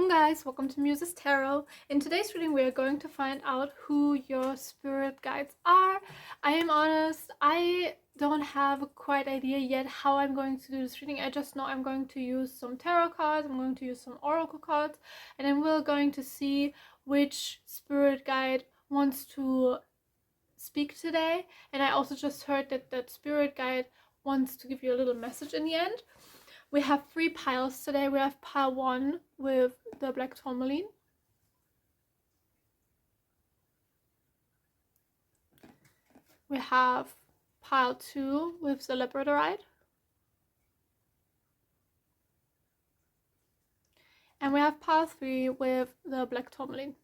Welcome guys, welcome to Muse's Tarot. In today's reading we are going to find out who your spirit guides are. I am honest, I don't have a quite idea yet how I'm going to do this reading. I just know I'm going to use some tarot cards, I'm going to use some oracle cards, and then we're going to see which spirit guide wants to speak today. And I also just heard that that spirit guide wants to give you a little message in the end. We have 3 piles today. We have pile 1 with the black tourmaline. We have pile 2 with the labradorite. And we have pile 3 with the black tourmaline.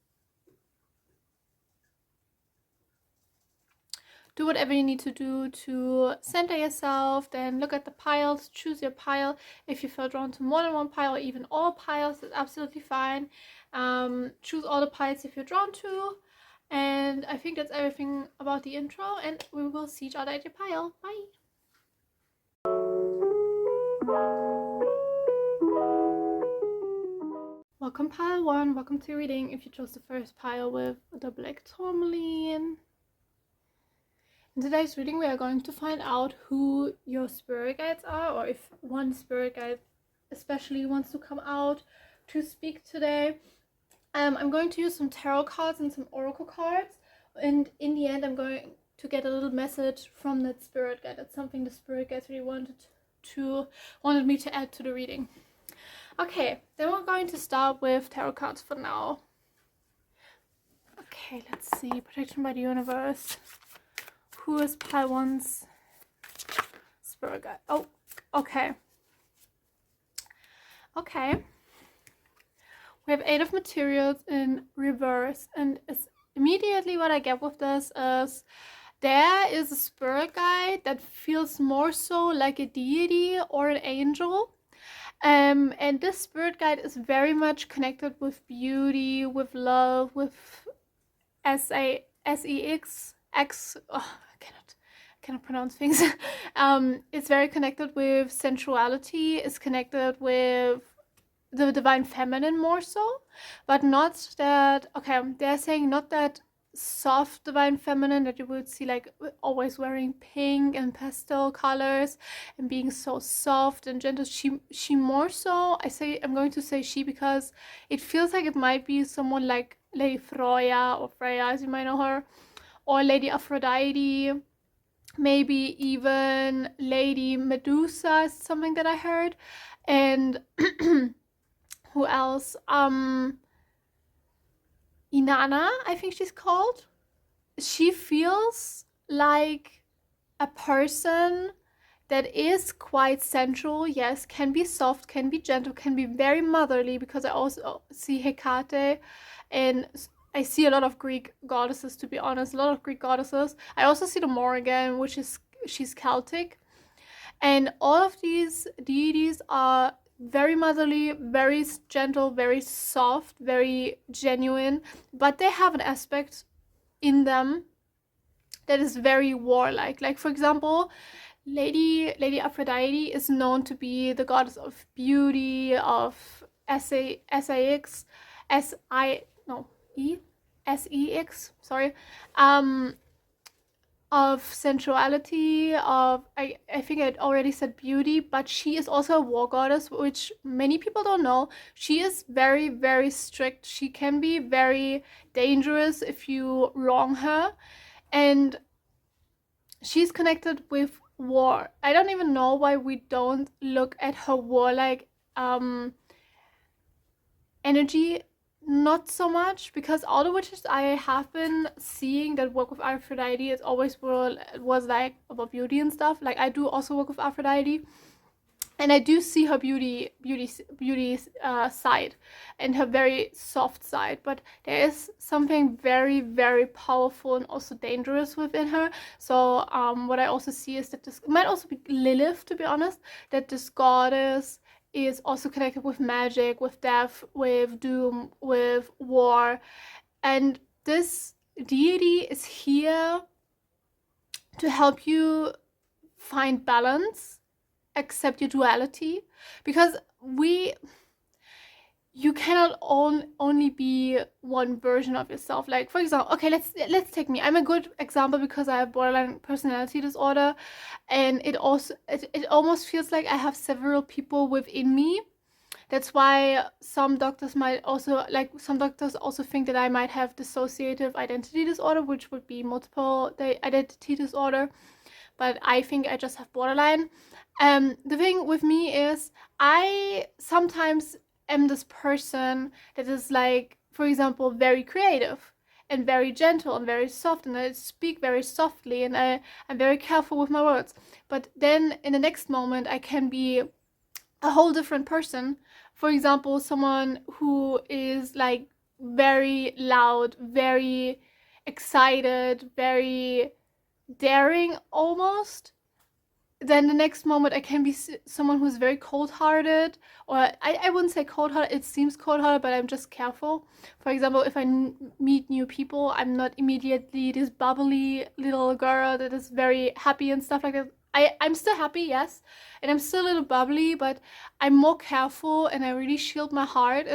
Do whatever you need to do to center yourself, then look at the piles, choose your pile. If you feel drawn to more than one pile or even all piles, that's absolutely fine. Choose all the piles if you're drawn to. And I think that's everything about the intro, and we will see each other at your pile. Bye! Welcome pile 1, welcome to your reading. If you chose the first pile with the black tourmaline. In today's reading we are going to find out who your spirit guides are, or if one spirit guide especially wants to come out to speak today. I'm going to use some tarot cards and some oracle cards, and in the end I'm going to get a little message from that spirit guide. That's something the spirit guides really wanted me to add to the reading. Okay, then we're going to start with tarot cards for now. Okay, let's see. Protection by the universe. Who is pile 1's spirit guide? Oh, okay. Okay. We have 8 of materials in reverse, and immediately what I get with this is there is a spirit guide that feels more so like a deity or an angel. And this spirit guide is very much connected with beauty, with love, with sex. I cannot pronounce things. It's very connected with sensuality. It's connected with the divine feminine more so, but not that. Okay, they're saying not that soft divine feminine that you would see like always wearing pink and pastel colors and being so soft and gentle. She more so. I'm going to say she because it feels like it might be someone like Lady Freya, or Freya as you might know her, or Lady Aphrodite, maybe even Lady Medusa is something that I heard. And who else? Inanna, I think she's called. She feels like a person that is quite sensual, yes, can be soft, can be gentle, can be very motherly, because I also see Hecate, and I see a lot of Greek goddesses, to be honest, a lot of Greek goddesses. I also see the Morrigan, she's Celtic. And all of these deities are very motherly, very gentle, very soft, very genuine, but they have an aspect in them that is very warlike. Like, for example, Lady Aphrodite is known to be the goddess of beauty, of sex, sorry, of sensuality, of I think I already said beauty, but she is also a war goddess, which many people don't know. She is very, very strict. She can be very dangerous if you wrong her, and she's connected with war. I don't even know why we don't look at her warlike energy. Not so much, because all the witches I have been seeing that work with Aphrodite, it always was like about beauty and stuff. Like, I do also work with Aphrodite, and I do see her beauty side and her very soft side, but there is something very, very powerful and also dangerous within her. So what I also see is that this might also be Lilith, to be honest, that this goddess is also connected with magic, with death, with doom, with war. And this deity is here to help you find balance, accept your duality, because you cannot only be one version of yourself. Like, for example, okay, let's take me. I'm a good example because I have borderline personality disorder, and it almost feels like I have several people within me. That's why some doctors also think that I might have dissociative identity disorder, which would be multiple identity disorder, but I think I just have borderline. The thing with me is I sometimes am this person that is, like, for example, very creative and very gentle and very soft, and I speak very softly, and I'm very careful with my words. But then in the next moment I can be a whole different person. For example, someone who is like very loud, very excited, very daring almost. Then the next moment I can be someone who's very cold-hearted, or I wouldn't say cold-hearted, it seems cold-hearted, but I'm just careful. For example, if I meet new people, I'm not immediately this bubbly little girl that is very happy and stuff like that. I'm still happy, yes, and I'm still a little bubbly, but I'm more careful, and I really shield my heart.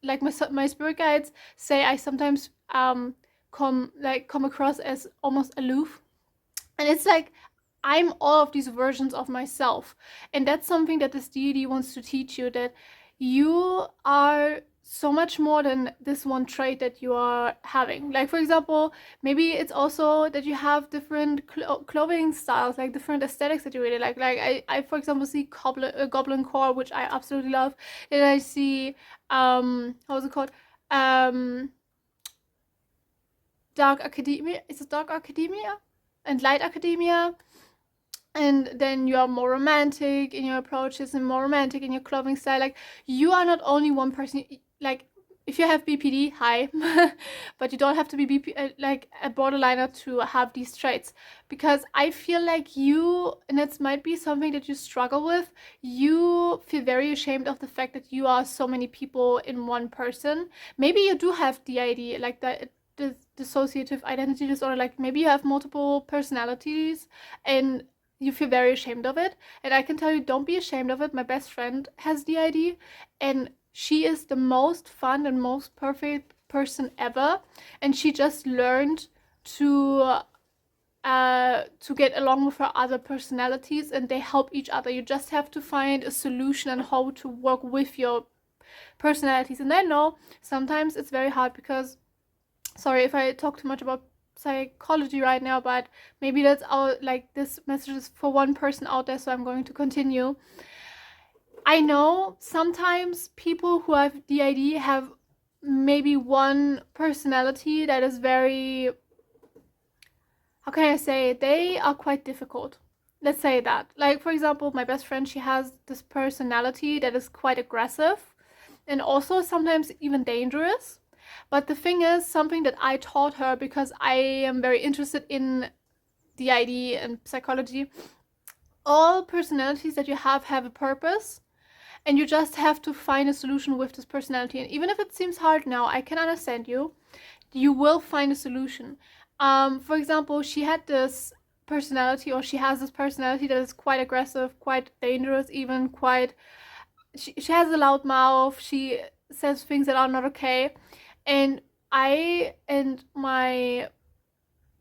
Like my spirit guides say, I sometimes come across as almost aloof, and it's like I'm all of these versions of myself. And that's something that this deity wants to teach you, that you are so much more than this one trait that you are having. Like, for example, maybe it's also that you have different clothing styles, like different aesthetics that you really like. Like I for example, see Goblin Core, which I absolutely love. Then I see, how's it called? Dark Academia. Is it Dark Academia? And Light Academia. And then you are more romantic in your approaches and more romantic in your clothing style. Like, you are not only one person. Like, if you have BPD, hi, but you don't have to be like a borderliner to have these traits, because I feel like you, and it might be something that you struggle with, you feel very ashamed of the fact that you are so many people in one person. Maybe you do have DID, like the dissociative identity disorder, like maybe you have multiple personalities and you feel very ashamed of it. And I can tell you, don't be ashamed of it. My best friend has DID, and she is the most fun and most perfect person ever. And she just learned to get along with her other personalities, and they help each other. You just have to find a solution on how to work with your personalities. And I know sometimes it's very hard because, sorry if I talk too much about psychology right now, but maybe that's like this message is for one person out there, so I'm going to continue. I know sometimes people who have DID have maybe one personality that is very, how can I say, they are quite difficult. Let's say that. Like, for example, my best friend, she has this personality that is quite aggressive and also sometimes even dangerous. But the thing is, something that I taught her, because I am very interested in DID and psychology, all personalities that you have a purpose, and you just have to find a solution with this personality. And even if it seems hard now, I can understand you. You will find a solution. For example, she had this personality, or she has this personality that is quite aggressive, quite dangerous, even quite. She has a loud mouth. She says things that are not okay. And I and my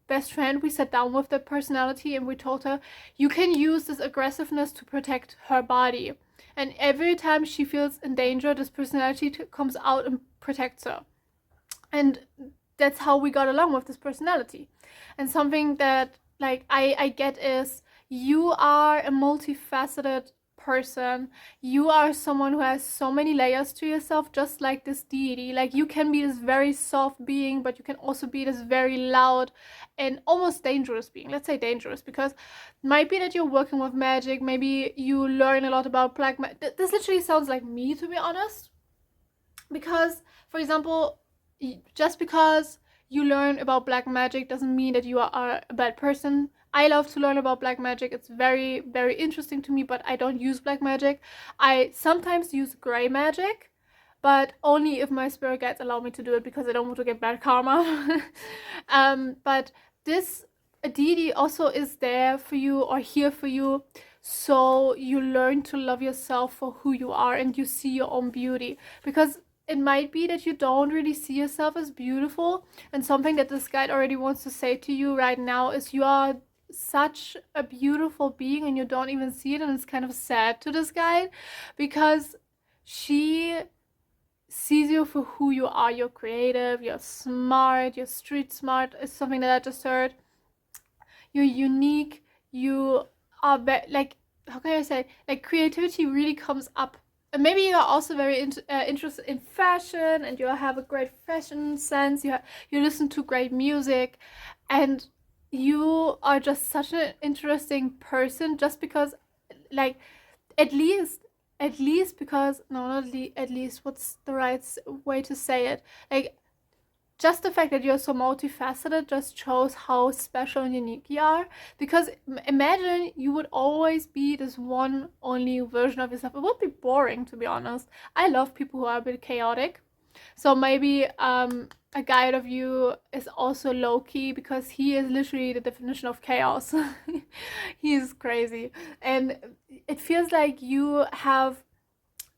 best friend, we sat down with that personality and we told her, you can use this aggressiveness to protect her body. And every time she feels in danger, this personality comes out and protects her. And that's how we got along with this personality. And something that, like, I get is, you are a multifaceted person. You are someone who has so many layers to yourself, just like this deity. Like, you can be this very soft being, but you can also be this very loud and almost dangerous being. Let's say dangerous, because it might be that you're working with magic. Maybe you learn a lot about black magic. This literally sounds like me, to be honest, because, for example, just because you learn about black magic doesn't mean that you are a bad person. I love to learn about black magic. It's very, very interesting to me, but I don't use black magic. I sometimes use gray magic, but only if my spirit guides allow me to do it, because I don't want to get bad karma. But this deity also is there for you, or here for you, so you learn to love yourself for who you are and you see your own beauty. Because it might be that you don't really see yourself as beautiful, and something that this guide already wants to say to you right now is you are such a beautiful being and you don't even see it. And it's kind of sad to this guide because she sees you for who you are. You're creative, you're smart, you're street smart is something that I just heard. You're unique, you are like, how can I say, like creativity really comes up. And maybe you are also very interested in fashion, and you have a great fashion sense. You listen to great music, and you are just such an interesting person. Just because, like, at least because no, not at least. What's the right way to say it? Like, just the fact that you're so multifaceted just shows how special and unique you are. Because imagine you would always be this one only version of yourself. It would be boring, to be honest. I love people who are a bit chaotic. So maybe a guide of you is also low-key, because he is literally the definition of chaos. He is crazy. And it feels like you have,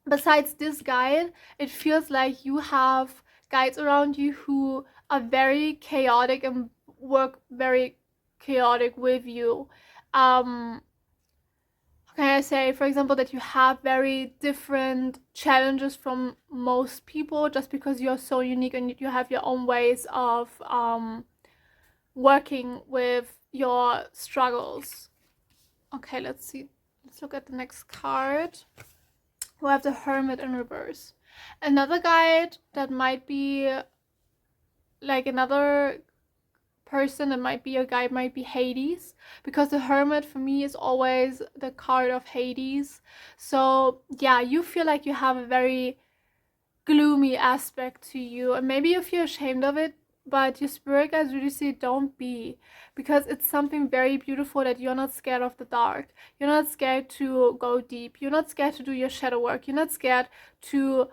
besides this guide, it feels like you have guides around you who are very chaotic and work very chaotic with you. How can I say, for example, that you have very different challenges from most people just because you're so unique and you have your own ways of working with your struggles. Okay, let's see. Let's look at the next card. We have the Hermit in reverse. Another guide that might be like another person, it might be a guide, might be Hades, because the Hermit for me is always the card of Hades. So yeah, you feel like you have a very gloomy aspect to you, and maybe you feel ashamed of it, but your spirit guides really say don't be, because it's something very beautiful that you're not scared of the dark. You're not scared to go deep. You're not scared to do your shadow work. You're not scared to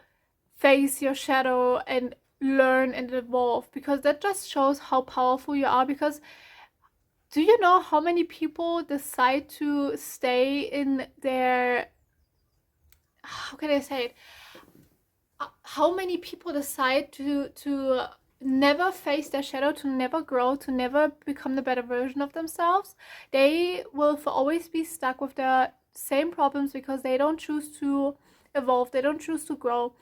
face your shadow and learn and evolve, because that just shows how powerful you are. Because do you know how many people decide to stay in their, how can I say it, how many people decide to never face their shadow, to never grow, to never become the better version of themselves? They will for always be stuck with the same problems because they don't choose to evolve, they don't choose to grow.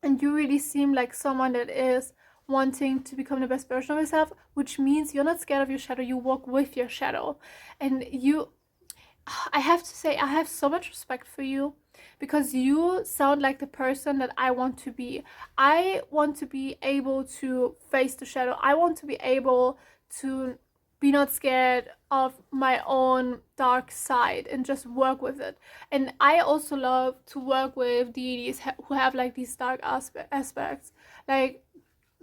And you really seem like someone that is wanting to become the best version of yourself, which means you're not scared of your shadow, you walk with your shadow. And I have to say, I have so much respect for you, because you sound like the person that I want to be. I want to be able to face the shadow. I want to be able to be not scared of my own dark side and just work with it. And I also love to work with deities who have like these dark aspects. Like,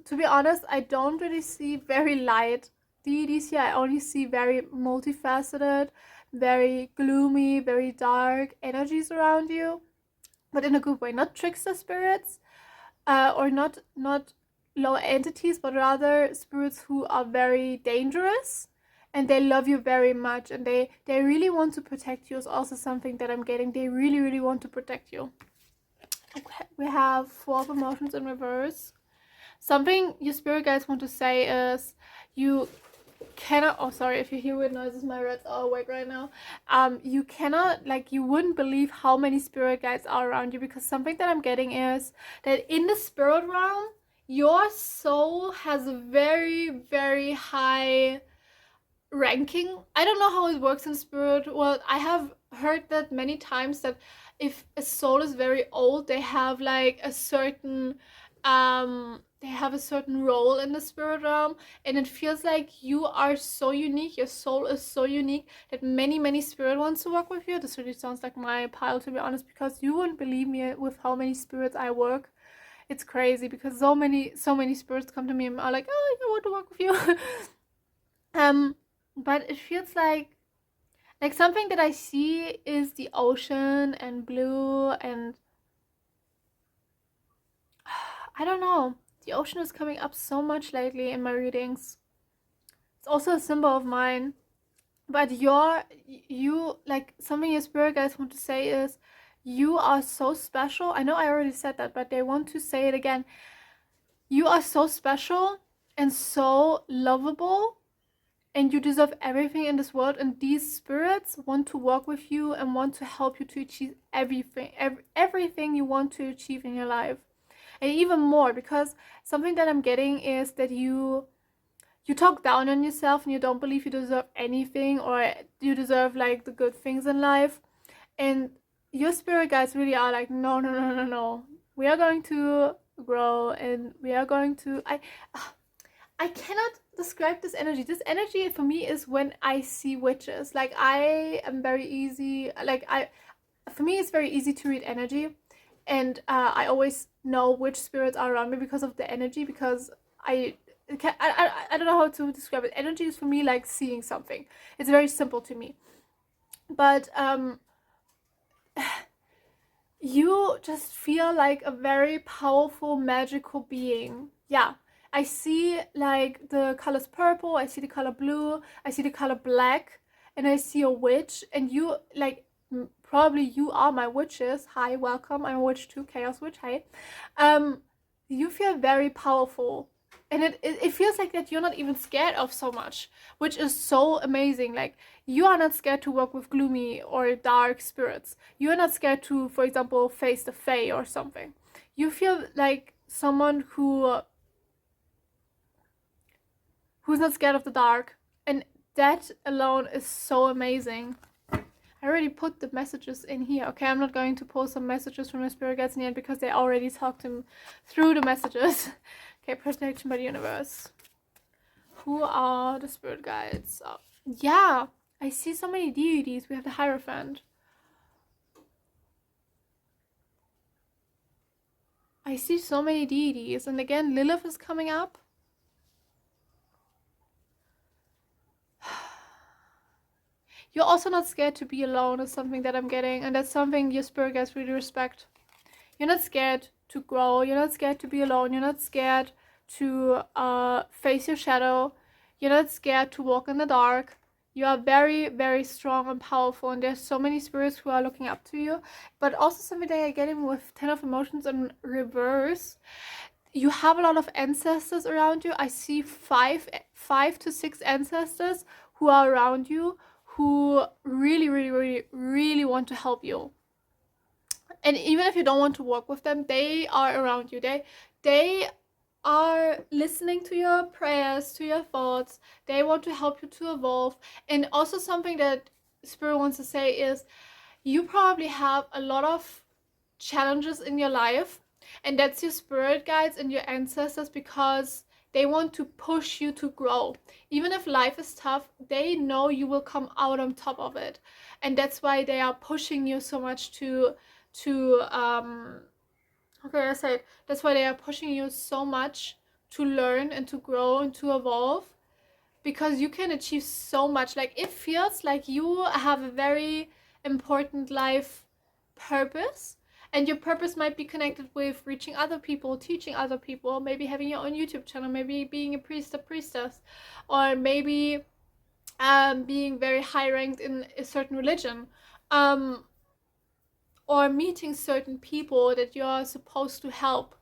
to be honest, I don't really see very light deities here. I only see very multifaceted, very gloomy, very dark energies around you, but in a good way. Not trickster spirits, or not low entities, but rather spirits who are very dangerous, and they love you very much, and they really want to protect you is also something that I'm getting. They really, really want to protect you. Okay, we have Four of Emotions in reverse. Something your spirit guides want to say is you cannot, oh sorry if you hear weird noises, my rats are awake right now. You cannot, like, you wouldn't believe how many spirit guides are around you, because something that I'm getting is that in the spirit realm, your soul has a very, very high ranking. I don't know how it works in spirit world. I have heard that many times, that if a soul is very old, they have like a certain they have a certain role in the spirit realm, and it feels like you are so unique, your soul is so unique, that many spirit wants to work with you. This really sounds like my pile, to be honest, because you wouldn't believe me with how many spirits I work. It's crazy, because so many spirits come to me and are like, oh, I want to work with you. But it feels like something that I see is the ocean and blue, and I don't know. The ocean is coming up so much lately in my readings. It's also a symbol of mine. But you like something your spirit guides want to say is you are so special. I know I already said that, but they want to say it again. You are so special and so lovable, and you deserve everything in this world, and these spirits want to work with you and want to help you to achieve everything you want to achieve in your life. And even more, because something that I'm getting is that you talk down on yourself and you don't believe you deserve anything or you deserve like the good things in life. And your spirit guides really are like, no, no, no, no, no. We are going to grow and we are going to I cannot describe this energy. This energy for me is when I see witches. Like I am very easy. For me, it's very easy to read energy, and I always know which spirits are around me because of the energy. Because I don't know how to describe it. Energy is for me like seeing something. It's very simple to me. But you just feel like a very powerful, magical being. Yeah. I see like the colors purple, I see the color blue, I see the color black, and I see a witch. And you like probably you are my witches. Hi, welcome. I'm a witch too, chaos witch. Hi. You feel very powerful, and it feels like that you're not even scared of so much, which is so amazing. Like you are not scared to work with gloomy or dark spirits. You are not scared to, for example, face the fae or something. You feel like someone who's not scared of the dark, and that alone is so amazing. I already put the messages in here. Okay, I'm not going to post some messages from my spirit guides in the end because they already talked them through the messages. Okay, protection by the universe. Who are the spirit guides? Oh, yeah, I see so many deities. We have the Hierophant. I see so many deities. And again, Lilith is coming up. You're also not scared to be alone is something that I'm getting. And that's something your spirit guides really respect. You're not scared to grow. You're not scared to be alone. You're not scared to face your shadow. You're not scared to walk in the dark. You are very, very strong and powerful, and there's so many spirits who are looking up to you. But also something that I get in with 10 of Emotions in reverse. You have a lot of ancestors around you. I see five to six ancestors who are around you who really, really, really, really want to help you. And even if you don't want to work with them, they are around you. They are listening to your prayers, to your thoughts. They want to help you to evolve. And also something that Spirit wants to say is you probably have a lot of challenges in your life, and that's your spirit guides and your ancestors, because they want to push you to grow. Even if life is tough, they know you will come out on top of it. And that's why they are pushing you so much that's why they are pushing you so much to learn and to grow and to evolve, because you can achieve so much. Like it feels like you have a very important life purpose, and your purpose might be connected with reaching other people, teaching other people, maybe having your own YouTube channel, maybe being a priest or priestess, or maybe being very high ranked in a certain religion, or meeting certain people that you're supposed to help.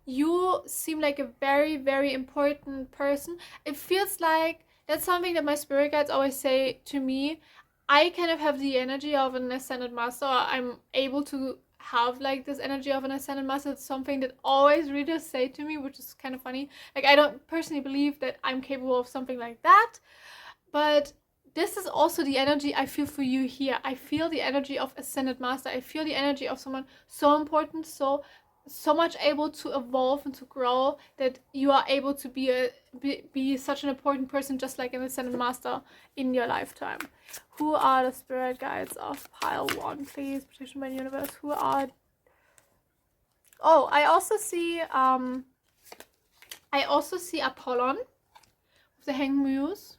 You seem like a very, very important person. It feels like that's something that my spirit guides always say to me. I kind of have the energy of an ascended master. I'm able to have like this energy of an ascended master. It's something that always readers say to me, which is kind of funny. Like I don't personally believe that I'm capable of something like that, but this is also the energy I feel for you here. I feel the energy of Ascended Master. I feel the energy of someone so important, so much able to evolve and to grow, that you are able to be such an important person, just like an Ascended Master in your lifetime. Who are the spirit guides of pile 1, please? Protection by the universe. Who are... Oh, I also see Apollon with the Hanged Muse.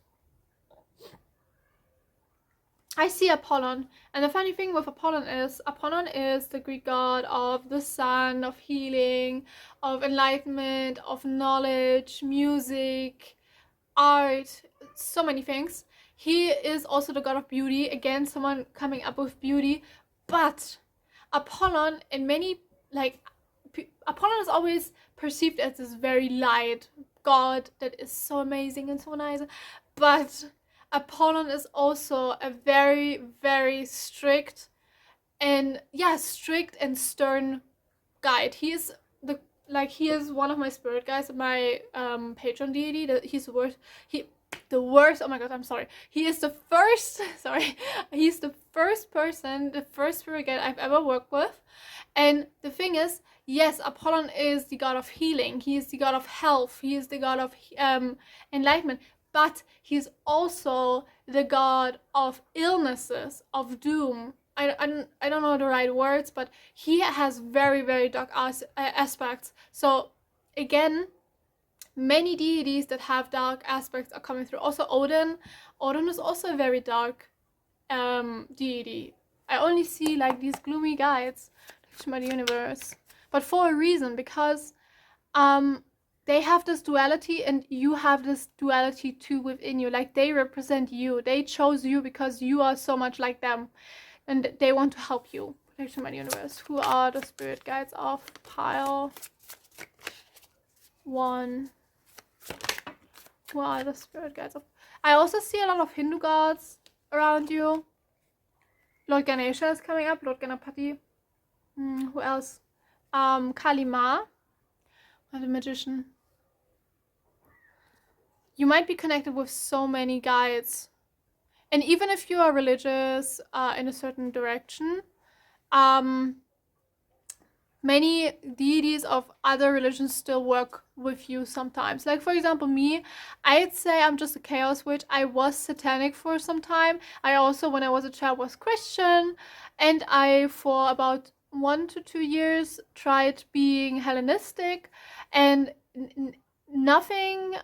I see Apollon, and the funny thing with Apollon is the Greek god of the sun, of healing, of enlightenment, of knowledge, music, art, so many things. He is also the god of beauty. Again, someone coming up with beauty. But Apollon, and many, like, Apollon is always perceived as this very light god that is so amazing and so nice. But Apollon is also a very, very strict and, yeah, strict and stern guide. He is he is one of my spirit guides, my patron deity. He's the worst. The worst. Oh my god, I'm sorry. He is the first. Sorry, he's the first person, the first spirit guide I've ever worked with. And the thing is, yes, Apollon is the god of healing. He is the god of health. He is the god of enlightenment. But he's also the god of illnesses, of doom. I don't know the right words, but he has very, very dark aspects. So again, many deities that have dark aspects are coming through. Also Odin. Odin is also a very dark deity. I only see like these gloomy guides by the universe, but for a reason, because they have this duality and you have this duality too within you. Like, they represent you. They chose you because you are so much like them. And they want to help you. Protection by the universe. Who are the spirit guides of pile 1? Who are the spirit guides of... I also see a lot of Hindu gods around you. Lord Ganesha is coming up. Lord Ganapati. Who else? Kali Ma. The magician. You might be connected with so many guides. And even if you are religious in a certain direction, many deities of other religions still work with you sometimes. Like, for example, me, I'd say I'm just a chaos witch. I was satanic for some time. I also, when I was a child, was Christian. And I, for about 1 to 2 years, tried being Hellenistic. And nothing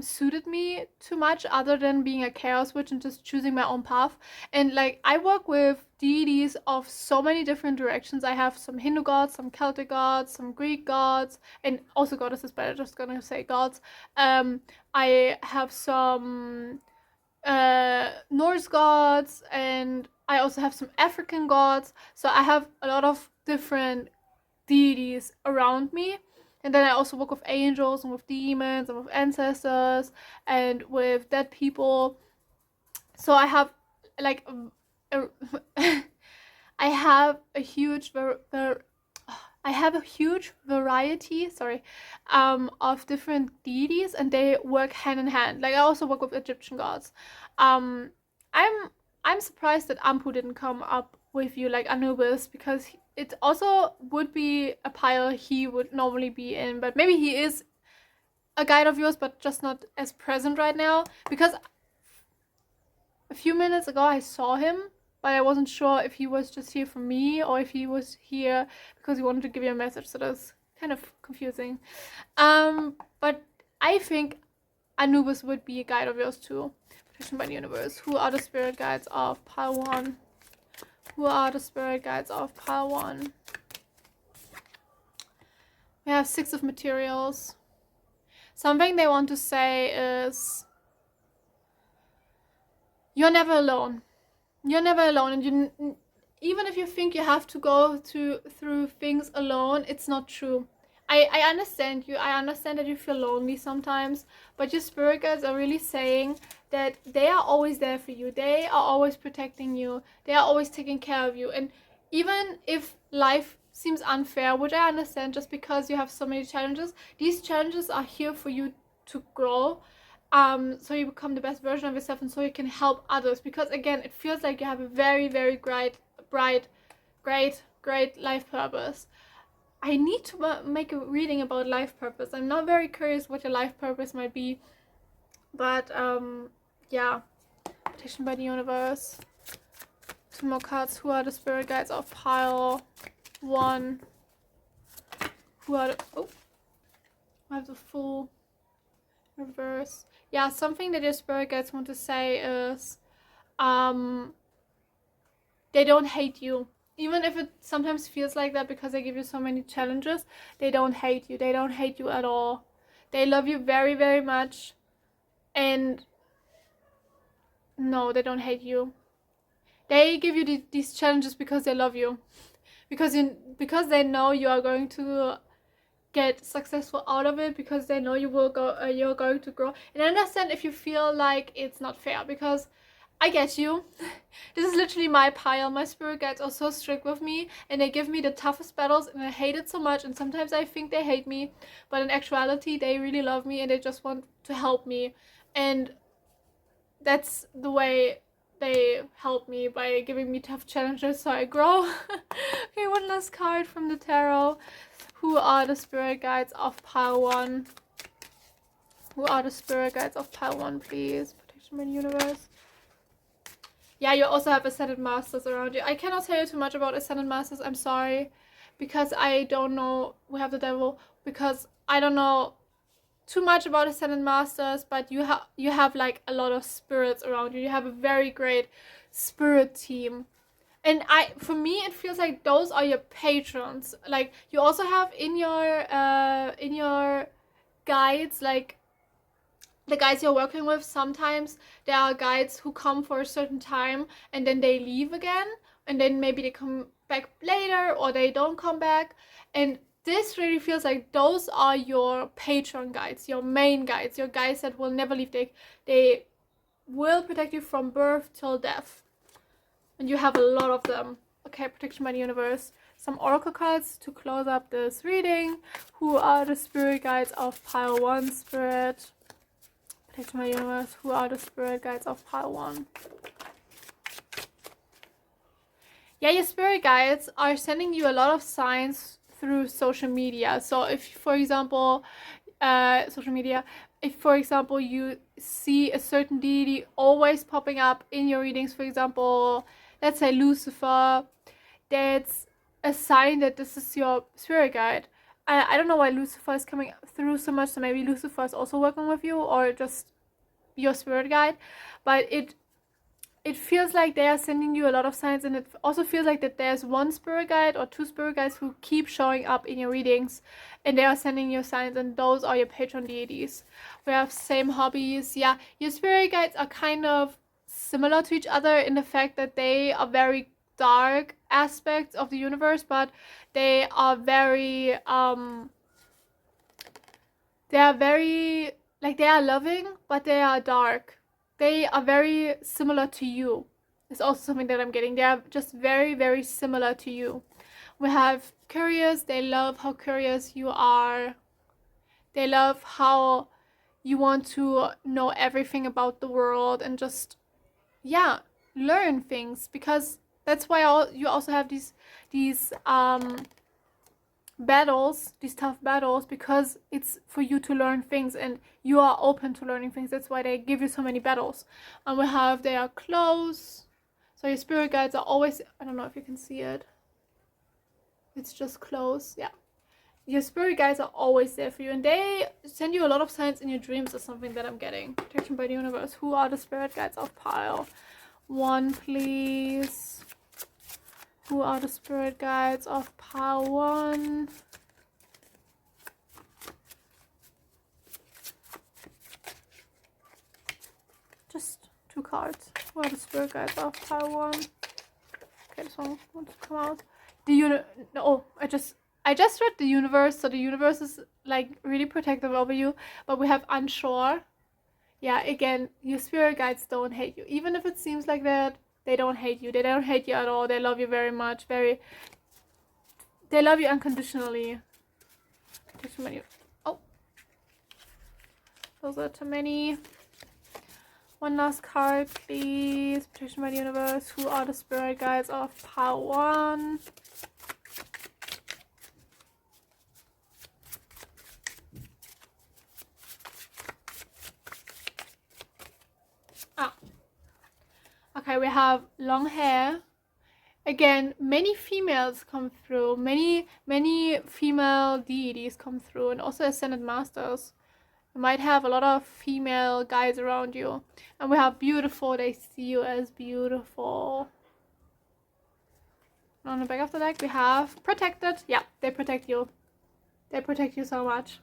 suited me too much other than being a chaos witch and just choosing my own path. And like, I work with deities of so many different directions. I have some Hindu gods, some Celtic gods, some Greek gods, and also goddesses, but I'm just gonna say gods. I have some Norse gods, and I also have some African gods. So I have a lot of different deities around me. And then I also work with angels and with demons and with ancestors and with dead people. So I have like I have a huge variety, of different deities, and they work hand in hand. Like, I also work with Egyptian gods. I'm surprised that Ampu didn't come up with you, like Anubis, because it also would be a pile he would normally be in, but maybe he is a guide of yours, but just not as present right now, because a few minutes ago I saw him, but I wasn't sure if he was just here for me or if he was here because he wanted to give you a message, so that's kind of confusing. But I think Anubis would be a guide of yours too. Protection by the universe. Who are the spirit guides of pile 1? Who are the spirit guides of pile 1? We have 6 of materials. Something they want to say is, you're never alone. You're never alone, and even if you think you have to go through things alone, it's not true. I understand you. I understand that you feel lonely sometimes, but your spirit guides are really saying that they are always there for you. They are always protecting you. They are always taking care of you. And even if life seems unfair, which I understand, just because you have so many challenges, these challenges are here for you to grow. So you become the best version of yourself, and so you can help others. Because again, it feels like you have a very, very great life purpose. I need to make a reading about life purpose. I'm not very curious what your life purpose might be, but yeah. Protection by the universe. 2 more cards. Who are the spirit guides of pile 1? Who are the... Oh, I have the full reverse. Yeah, something that your spirit guides want to say is they don't hate you. Even if it sometimes feels like that because they give you so many challenges, they don't hate you. They don't hate you at all. They love you very, very much. And no, they don't hate you. They give you these challenges because they love you. Because they know you are going to get successful out of it, because they know you're going to grow. And I understand if you feel like it's not fair, because I get you. This is literally my pile. My spirit guides are so strict with me, and they give me the toughest battles, and I hate it so much, and sometimes I think they hate me, but in actuality they really love me and they just want to help me. And that's the way they help me, by giving me tough challenges so I grow. Okay, one last card from the tarot. Who are the spirit guides of pile 1? Who are the spirit guides of pile 1, please? Protection by the universe. Yeah, you also have Ascended Masters around you. I cannot tell you too much about Ascended Masters, I'm sorry. Because I don't know. We have the Devil. Because I don't know too much about Ascended Masters, but you have like a lot of spirits around you. You have a very great spirit team. And for me, it feels like those are your patrons. Like, you also have in your guides, like, the guides you're working with, sometimes there are guides who come for a certain time and then they leave again, and then maybe they come back later or they don't come back. And this really feels like those are your patron guides, your main guides, your guides that will never leave. They will protect you from birth till death. And you have a lot of them. Okay, protection by the universe. Some oracle cards to close up this reading. Who are the spirit guides of pile 1, spirit? Protection by the universe. Who are the spirit guides of pile 1? Yeah, your spirit guides are sending you a lot of signs through social media. So if, for example, social media, if for example you see a certain deity always popping up in your readings, for example, let's say Lucifer, that's a sign that this is your spirit guide. I don't know why Lucifer is coming through so much, so maybe Lucifer is also working with you, or just your spirit guide. But it feels like they are sending you a lot of signs, and it also feels like that there's one spirit guide or 2 spirit guides who keep showing up in your readings, and they are sending you signs, and those are your patron deities. We have same hobbies. Yeah, your spirit guides are kind of similar to each other in the fact that they are very dark aspects of the universe, but they are very like, they are loving, but they are dark. They are very similar to you. It's also something that I'm getting. They are just very, very similar to you. We have curious. They love how curious you are. They love how you want to know everything about the world and just, yeah, learn things. Because that's why you also have these battles, these tough battles, because it's for you to learn things and you are open to learning things. That's why they give you so many battles. And we have, they are close. So your spirit guides are always, I don't know if you can see it. It's just close. Yeah. Your spirit guides are always there for you, and they send you a lot of signs in your dreams, or something that I'm getting. Protection by the universe. Who are the spirit guides of pile 1, please? Who are the spirit guides of pile 1? Just 2 cards. Who are the spirit guides of pile 1? Okay, this one wants to come out. I just read the universe, so the universe is like really protective over you, but we have unsure. Yeah, again, your spirit guides don't hate you. Even if it seems like that, they don't hate you. They don't hate you at all. They love you very much. They love you unconditionally. Oh, those are too many. One last card, please. Protection by the universe. Who are the spirit guides of pile 1? Okay, we have long hair. Again, many females come through. Many female deities come through, and also Ascended Masters. You might have a lot of female guides around you. And we have beautiful. They see you as beautiful. And on the back of the deck, we have protected. Yeah, they protect you. They protect you so much.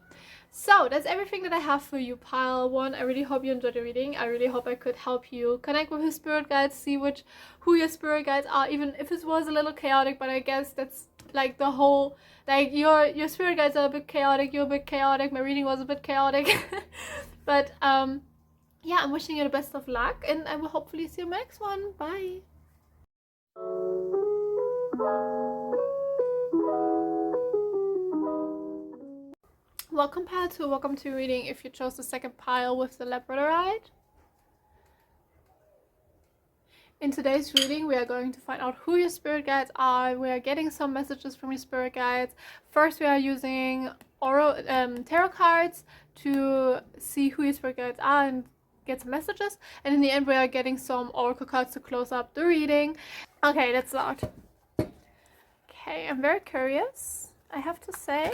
So that's everything that I have for you, pile one. I really hope you enjoyed the reading. I really hope I could help you connect with your spirit guides, see who your spirit guides are, even if it was a little chaotic, but I guess that's like the whole, like your spirit guides are a bit chaotic, you're a bit chaotic, my reading was a bit chaotic. But yeah, I'm wishing you the best of luck, and I will hopefully see you next one. Bye. Welcome, pile 2. Welcome to reading if you chose the second pile with the labradorite. In today's reading, we are going to find out who your spirit guides are. We are getting some messages from your spirit guides. First, we are using tarot cards to see who your spirit guides are and get some messages. And in the end, we are getting some oracle cards to close up the reading. Okay, let's start. Okay, I'm very curious, I have to say.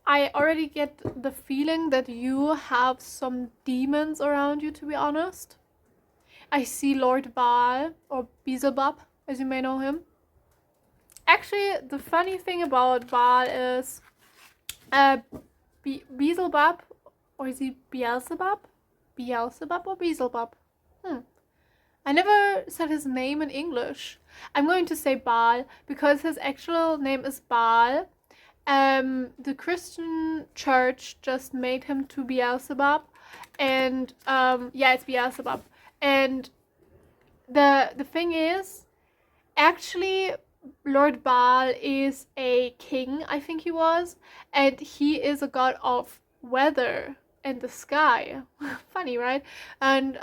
I already get the feeling that you have some demons around you, to be honest. I see Lord Baal, or Beelzebub, as you may know him. Actually, the funny thing about Baal is Beelzebub, or is he Beelzebub? Beelzebub or Beelzebub? I never said his name in English. I'm going to say Baal because his actual name is Baal. The Christian church just made him to Beelzebub, and yeah, it's Beelzebub. And the thing is, actually, Lord Baal is a king, I think he was, and he is a god of weather and the sky. Funny, right? And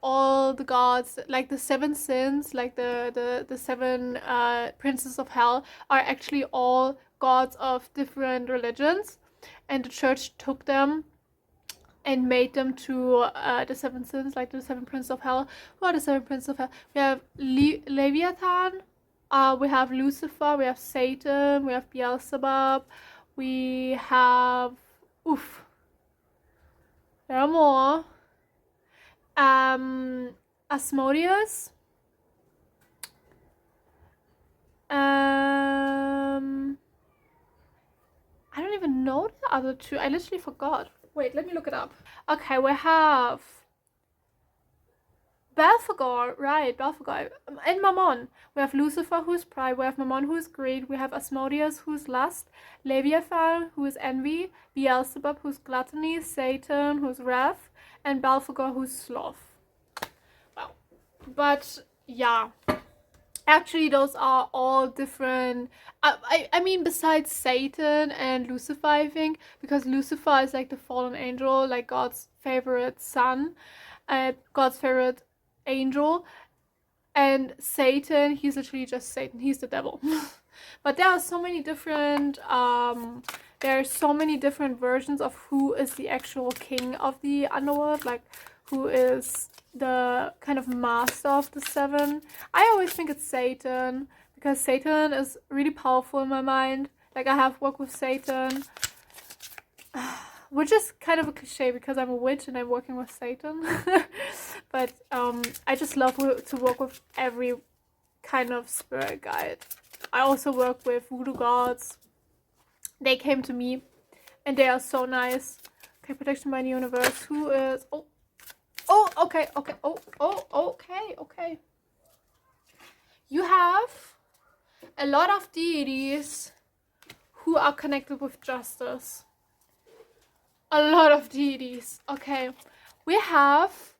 all the gods, like the seven sins, like the seven princes of hell, are actually all gods of different religions, and the church took them and made them to the seven sins, like the seven princes of hell. Who are the seven princes of hell? We have Leviathan, we have Lucifer, we have Satan, we have Beelzebub, we have there are more. Asmodeus. I don't even know the other two. I literally forgot. Wait, let me look it up. Okay, we have Belphegor, right, Belphegor, and Mammon. We have Lucifer, who's pride, we have Mammon, who's greed, we have Asmodeus, who's lust, Leviathan, who is envy, Beelzebub, who's gluttony, Satan, who's wrath, and Belphegor, who's sloth. Wow. But yeah, actually those are all different. I mean, besides Satan and Lucifer, I think, because Lucifer is like the fallen angel, like God's favorite son, God's favorite angel, and Satan, he's literally just Satan, he's the devil. But there are so many different versions of who is the actual king of the underworld, like who is the kind of master of the seven. I always think it's Satan, because Satan is really powerful in my mind. Like, I have worked with Satan, which is kind of a cliche because I'm a witch and I'm working with Satan. But I just love to work with every kind of spirit guide. I also work with voodoo gods. They came to me and they are so nice. Okay, protection by the universe. Who is... okay. Okay. You have a lot of deities who are connected with justice. A lot of deities. Okay, we have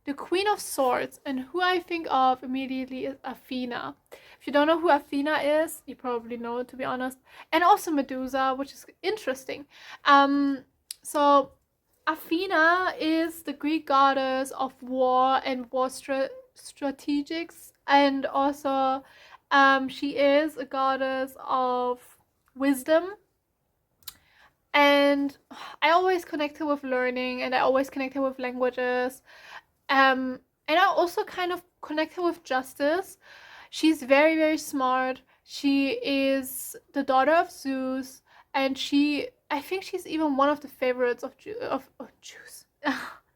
the Queen of Swords, and who I think of immediately is Athena. If you don't know who Athena is, you probably know it, to be honest. And also Medusa, which is interesting. So Athena is the Greek goddess of war and war strategics, and also she is a goddess of wisdom. And I always connect her with learning, and I always connect her with languages. And I also kind of connect her with justice. She's very, very smart. She is the daughter of Zeus, and I think she's even one of the favorites of Jews.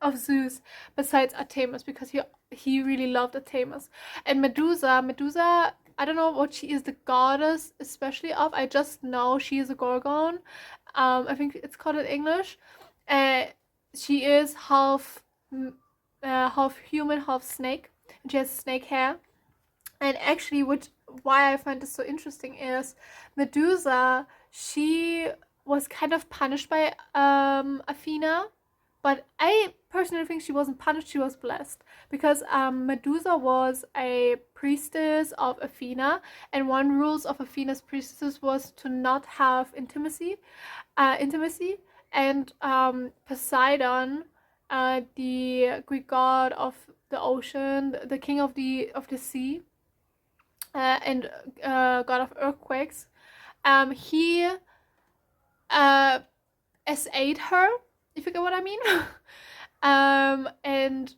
of Zeus besides Artemis, because he really loved Artemis. And Medusa, I don't know what she is the goddess especially of. I just know she is a gorgon. I think it's called in English. Uh, she is half human, half snake. And she has snake hair. And actually, why I find this so interesting is Medusa. She was kind of punished by Athena, but I personally think she wasn't punished, she was blessed. Because Medusa was a priestess of Athena, and one rules of Athena's priestesses was to not have intimacy. And Poseidon, the Greek god of the ocean, the king of the sea, and god of earthquakes, he essayed her, if you get what I mean. And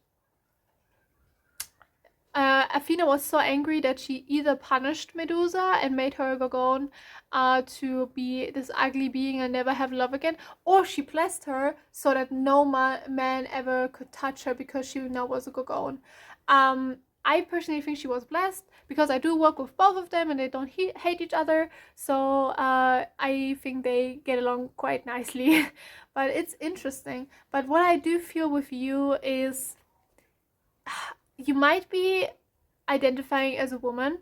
Athena was so angry that she either punished Medusa and made her a gorgon to be this ugly being and never have love again, or she blessed her so that no man ever could touch her because she now was a gorgon. I personally think she was blessed because I do work with both of them and they don't hate each other, so I think they get along quite nicely. But it's interesting. But what I do feel with you is you might be identifying as a woman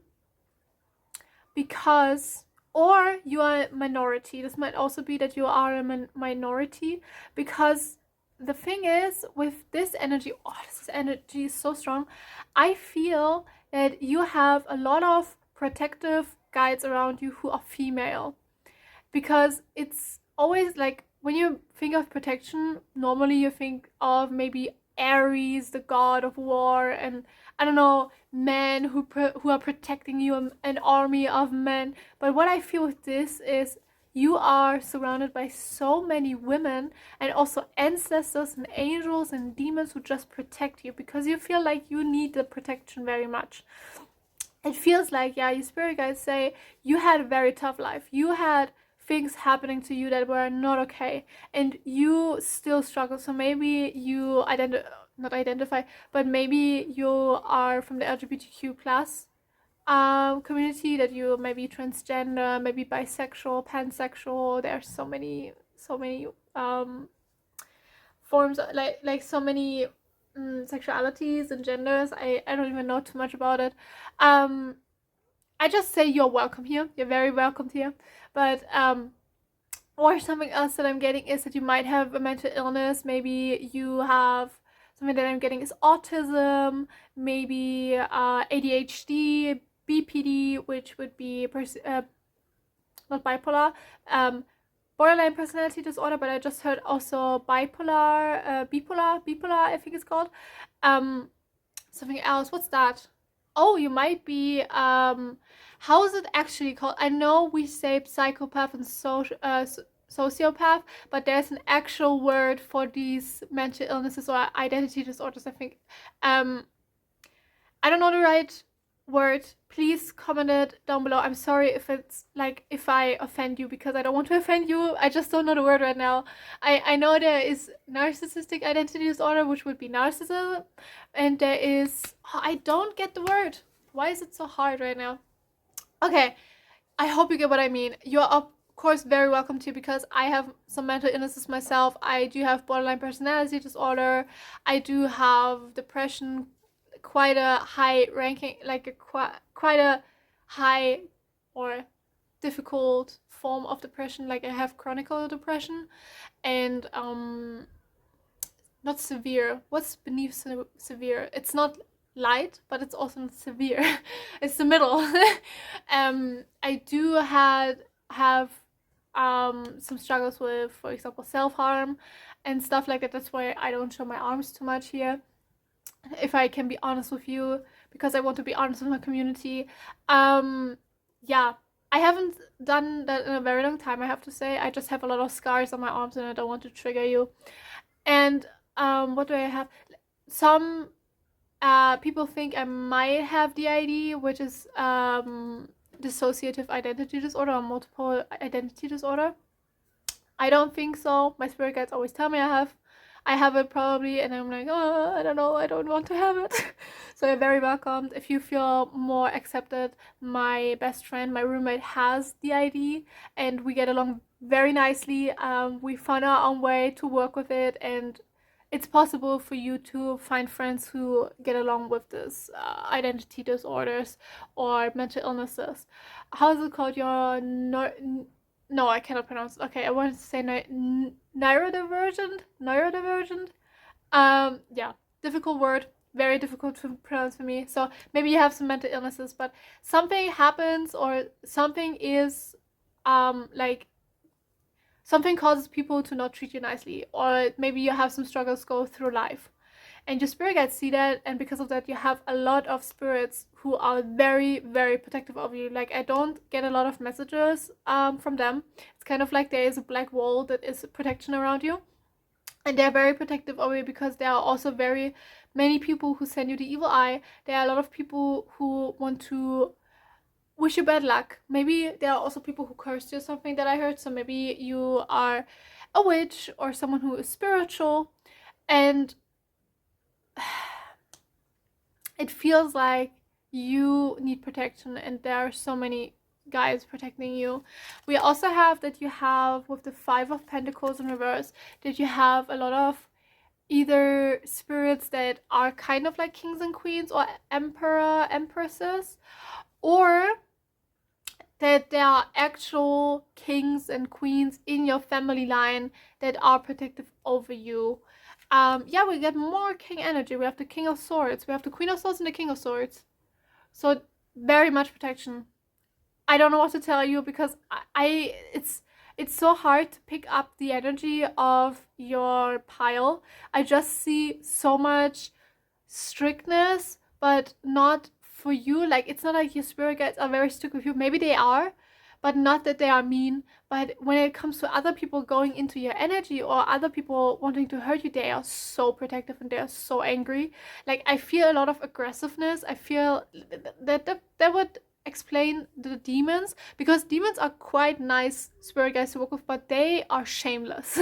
because, or you are a minority. This might also be that you are a minority, because the thing is with this energy, this energy is so strong. I feel that you have a lot of protective guides around you who are female, because it's always like when you think of protection, normally you think of maybe Aries, the god of war, and I don't know, men who are protecting you, an army of men. But what I feel with this is you are surrounded by so many women and also ancestors and angels and demons who just protect you because you feel like you need the protection very much. It feels like, yeah, your spirit guides say you had a very tough life. You had things happening to you that were not okay, and you still struggle. So maybe you not identify, but maybe you are from the LGBTQ plus community, that you may be transgender, maybe bisexual, pansexual. There are so many forms, like so many sexualities and genders. I don't even know too much about it. I just say you're welcome here. You're very welcomed here. But or something else that I'm getting is that you might have a mental illness. Maybe you have something that I'm getting is autism, maybe ADHD, BPD, which would be not bipolar, borderline personality disorder, but I just heard also bipolar, bipolar, I think it's called. Something else. What's that? Oh, you might be how is it actually called? I know we say psychopath and sociopath, but there's an actual word for these mental illnesses or identity disorders, I think. I don't know the right word. Please comment it down below. I'm sorry if it's like if I offend you, because I don't want to offend you. I just don't know the word right now. I know there is narcissistic identity disorder, which would be narcissism, and there is I don't get the word. Why is it so hard right now? Okay, I hope you get what I mean. You're of course very welcome to, because I have some mental illnesses myself. I do have borderline personality disorder. I do have depression, quite a high ranking, like a quite a high or difficult form of depression. Like I have chronic depression, and not severe. What's beneath severe? It's not light, but it's also not severe. It's the middle. I do have some struggles with, for example, self-harm and stuff like that. That's why I don't show my arms too much here, if I can be honest with you, because I want to be honest with my community. Yeah, I haven't done that in a very long time, I have to say. I just have a lot of scars on my arms and I don't want to trigger you. And what do I have? Some people think I might have DID, which is dissociative identity disorder or multiple identity disorder. I don't think so. My spirit guides always tell me I have. I have it probably, and I'm like, oh, I don't know, I don't want to have it. So you're very welcomed. If you feel more accepted, my best friend, my roommate, has the ID, and we get along very nicely. We found our own way to work with it, and it's possible for you to find friends who get along with this identity disorders or mental illnesses. How is it called? Your no, I cannot pronounce it. Okay, I wanted to say neurodivergent. Neurodivergent. Yeah, difficult word. Very difficult to pronounce for me. So maybe you have some mental illnesses, but something happens or something is like something causes people to not treat you nicely, or maybe you have some struggles go through life. And your spirit guides see that, and because of that, you have a lot of spirits who are very, very protective of you. Like, I don't get a lot of messages from them. It's kind of like there is a black wall that is protection around you. And they're very protective of you because there are also very many people who send you the evil eye. There are a lot of people who want to wish you bad luck. Maybe there are also people who cursed you, something that I heard. So maybe you are a witch or someone who is spiritual. And it feels like you need protection, and there are so many guys protecting you. We also have that you have, with the 5 of Pentacles in reverse, that you have a lot of either spirits that are kind of like kings and queens or emperor, empresses, or that there are actual kings and queens in your family line that are protective over you. Yeah, we get more king energy. We have the King of Swords, we have the Queen of Swords and the King of Swords. So very much protection. I don't know what to tell you because it's so hard to pick up the energy of your pile. I just see so much strictness, but not for you. Like, it's not like your spirit guides are very strict with you. Maybe they are, but not that they are mean. But when it comes to other people going into your energy or other people wanting to hurt you, they are so protective and they are so angry. Like, I feel a lot of aggressiveness. I feel that would explain the demons, because demons are quite nice spirit guides to work with, but they are shameless.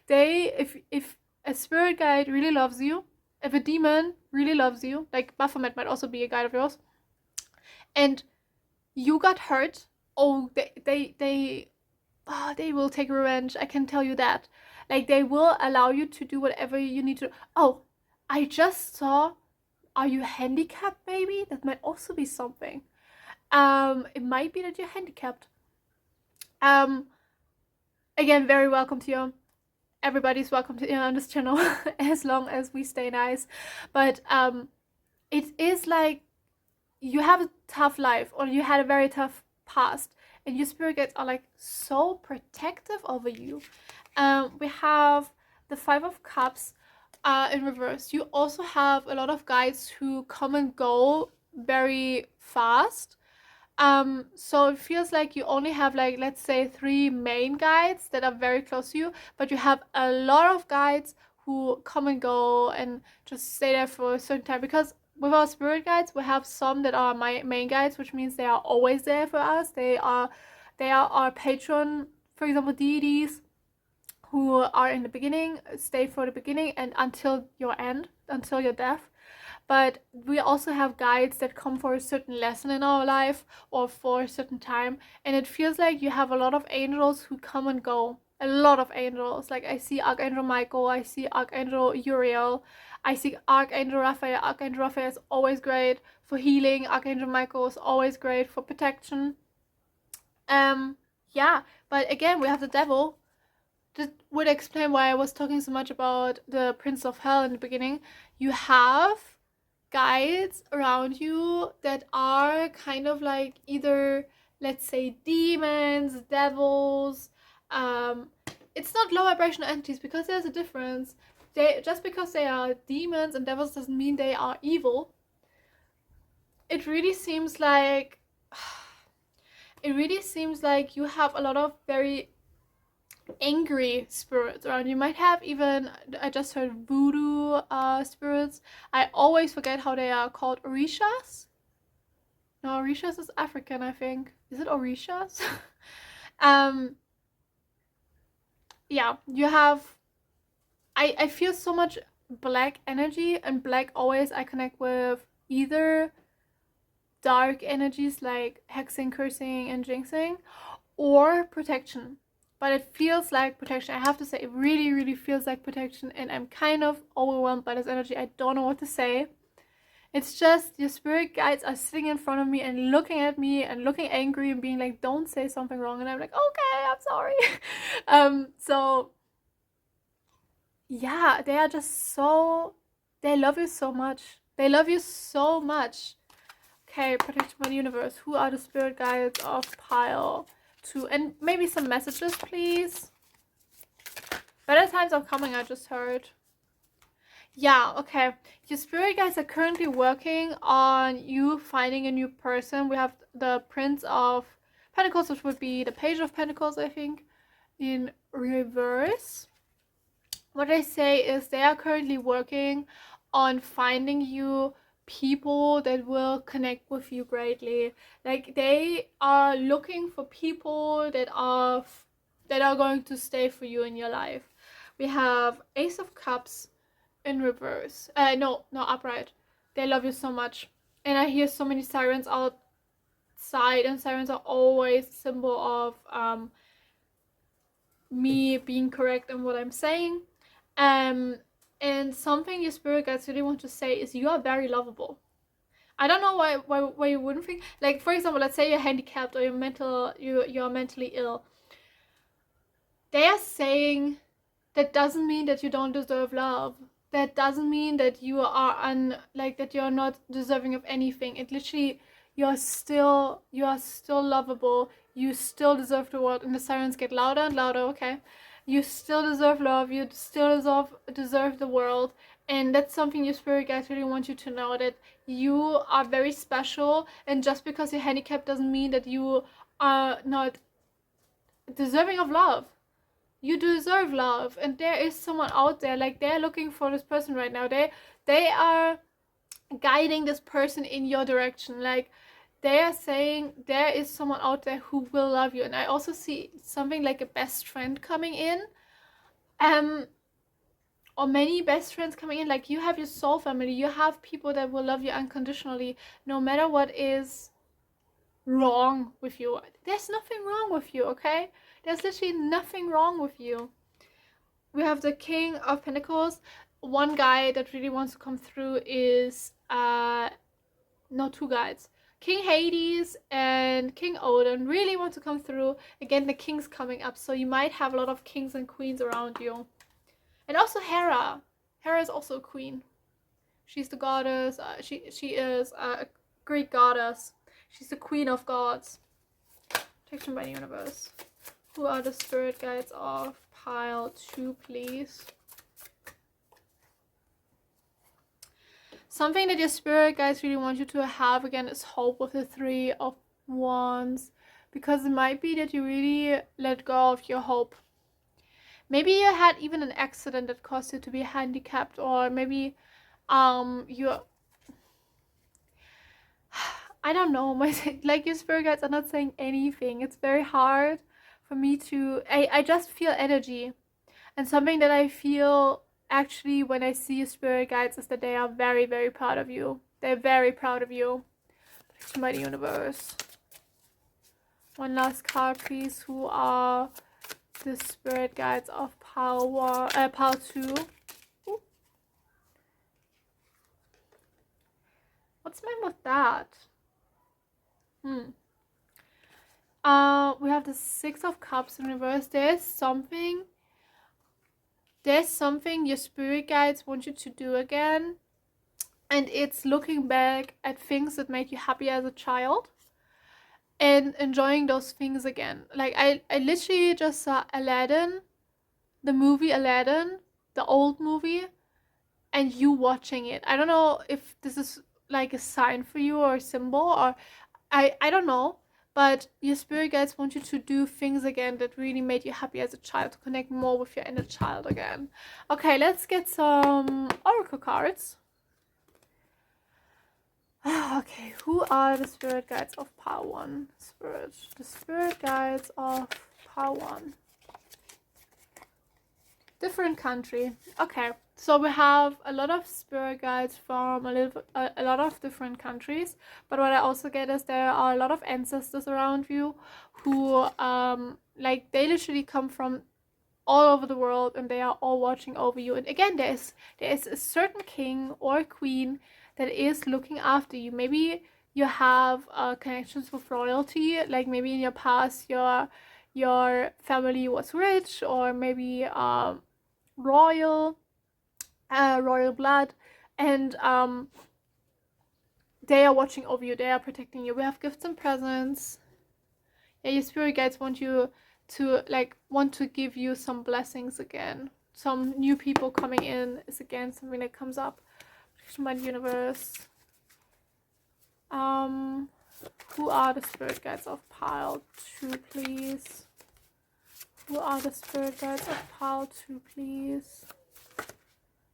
If a spirit guide really loves you, if a demon really loves you, like Baphomet might also be a guide of yours, and you got hurt, oh, they will take revenge. I can tell you that. Like, they will allow you to do whatever you need to. Oh, I just saw, are you handicapped maybe? That might also be something. It might be that you're handicapped. Again, very welcome to you. Everybody's welcome to on this channel as long as we stay nice. But it is like you have a tough life, or you had a very tough past, and your spirit guides are like so protective over you. We have the 5 of Cups in reverse. You also have a lot of guides who come and go very fast. So it feels like you only have, like, let's say 3 main guides that are very close to you, but you have a lot of guides who come and go and just stay there for a certain time. Because with our spirit guides, we have some that are my main guides, which means they are always there for us. They are our patron, for example, deities, who are in the beginning, stay for the beginning and until your end, until your death. But we also have guides that come for a certain lesson in our life or for a certain time. And it feels like you have a lot of angels who come and go. A lot of angels. Like, I see Archangel Michael, I see Archangel Uriel, I see Archangel Raphael. Archangel Raphael is always great for healing. Archangel Michael is always great for protection. Yeah, but again, we have the devil. That would explain why I was talking so much about the Prince of Hell in the beginning. You have guides around you that are kind of like either, let's say, demons, devils. It's not low vibrational entities, because there's a difference. Just because they are demons and devils doesn't mean they are evil. It really seems like you have a lot of very angry spirits around. You might have even, I just heard, voodoo spirits. I always forget how they are called. Orishas? No, Orishas is African, I think. Is it Orishas? Yeah, you have, I feel so much black energy, and black always I connect with either dark energies like hexing, cursing, and jinxing, or protection. But it feels like protection. I have to say, it really, really feels like protection, and I'm kind of overwhelmed by this energy. I don't know what to say. It's just your spirit guides are sitting in front of me and looking at me and looking angry and being like, don't say something wrong. And I'm like, okay, I'm sorry. So yeah, they are just so, they love you so much. They love you so much. Okay, protection by the universe. Who are the spirit guides of pile 2? And maybe some messages, please. Better times are coming, I just heard. Yeah, okay. Your spirit guides are currently working on you finding a new person. We have the Prince of Pentacles, which would be the Page of Pentacles, I think, in reverse. What I say is they are currently working on finding you people that will connect with you greatly. Like, they are looking for people that are going to stay for you in your life. We have Ace of Cups in reverse. No, upright. They love you so much. And I hear so many sirens outside, and sirens are always a symbol of me being correct in what I'm saying. And something your spirit guides really want to say is you are very lovable. I don't know why you wouldn't think. Like, for example, let's say you're handicapped or you're mentally ill. They are saying that doesn't mean that you don't deserve love. That doesn't mean that you are that you're not deserving of anything. It literally, you are still lovable. You still deserve the world. And the sirens get louder and louder. Okay, you still deserve love. You still deserve the world. And that's something your spirit guides really want you to know, that you are very special. And just because you're handicapped doesn't mean that you are not deserving of love. You deserve love, and there is someone out there, like, they're looking for this person right now. They are guiding this person in your direction. Like, they are saying there is someone out there who will love you. And I also see something like a best friend coming in, or many best friends coming in. Like, you have your soul family, you have people that will love you unconditionally no matter what is wrong with you. There's nothing wrong with you, okay? There's literally nothing wrong with you. We have the King of Pentacles. One guy that really wants to come through is no, two guys. King Hades and King Odin really want to come through. Again, the king's coming up, so you might have a lot of kings and queens around you. And also Hera. Hera is also a queen. She's the goddess. She is a Greek goddess. She's the queen of gods. Protection by the universe. Who are the spirit guides of pile 2, please? Something that your spirit guides really want you to have, again, is hope with the 3 of Wands. Because it might be that you really let go of your hope. Maybe you had even an accident that caused you to be handicapped, or maybe you're... I don't know, like, your spirit guides are not saying anything. It's very hard for me to... I just feel energy. And something that I feel actually when I see your spirit guides is that they are very, very proud of you. They're very proud of you. Protection by the universe. One last card, please. Who are the spirit guides of pile 2? Ooh. What's meant with that? We have the 6 of Cups in reverse. There's something your spirit guides want you to do again, and it's looking back at things that made you happy as a child and enjoying those things again. Like, I literally just saw Aladdin, the movie Aladdin, the old movie, and you watching it. I don't know if this is like a sign for you or a symbol, or I don't know, but your spirit guides want you to do things again that really made you happy as a child, to connect more with your inner child again. Okay, let's get some oracle cards. Okay, who are the spirit guides of pile 1? The spirit guides of pile 1. Different country. Okay, so we have a lot of spirit guides from a lot of different countries. But what I also get is there are a lot of ancestors around you who like they literally come from all over the world and they are all watching over you. And again, there is a certain king or queen that is looking after you. Maybe you have connections with royalty, like maybe in your past your family was rich, or maybe royal blood, and they are watching over you, they are protecting you. We have gifts and presents. Yeah, your spirit guides want you to want to give you some blessings again. Some new people coming in is again something that comes up. Protection by the universe. Who are the spirit guides of pile 2, please? Who are the spirit guides of pile 2, please?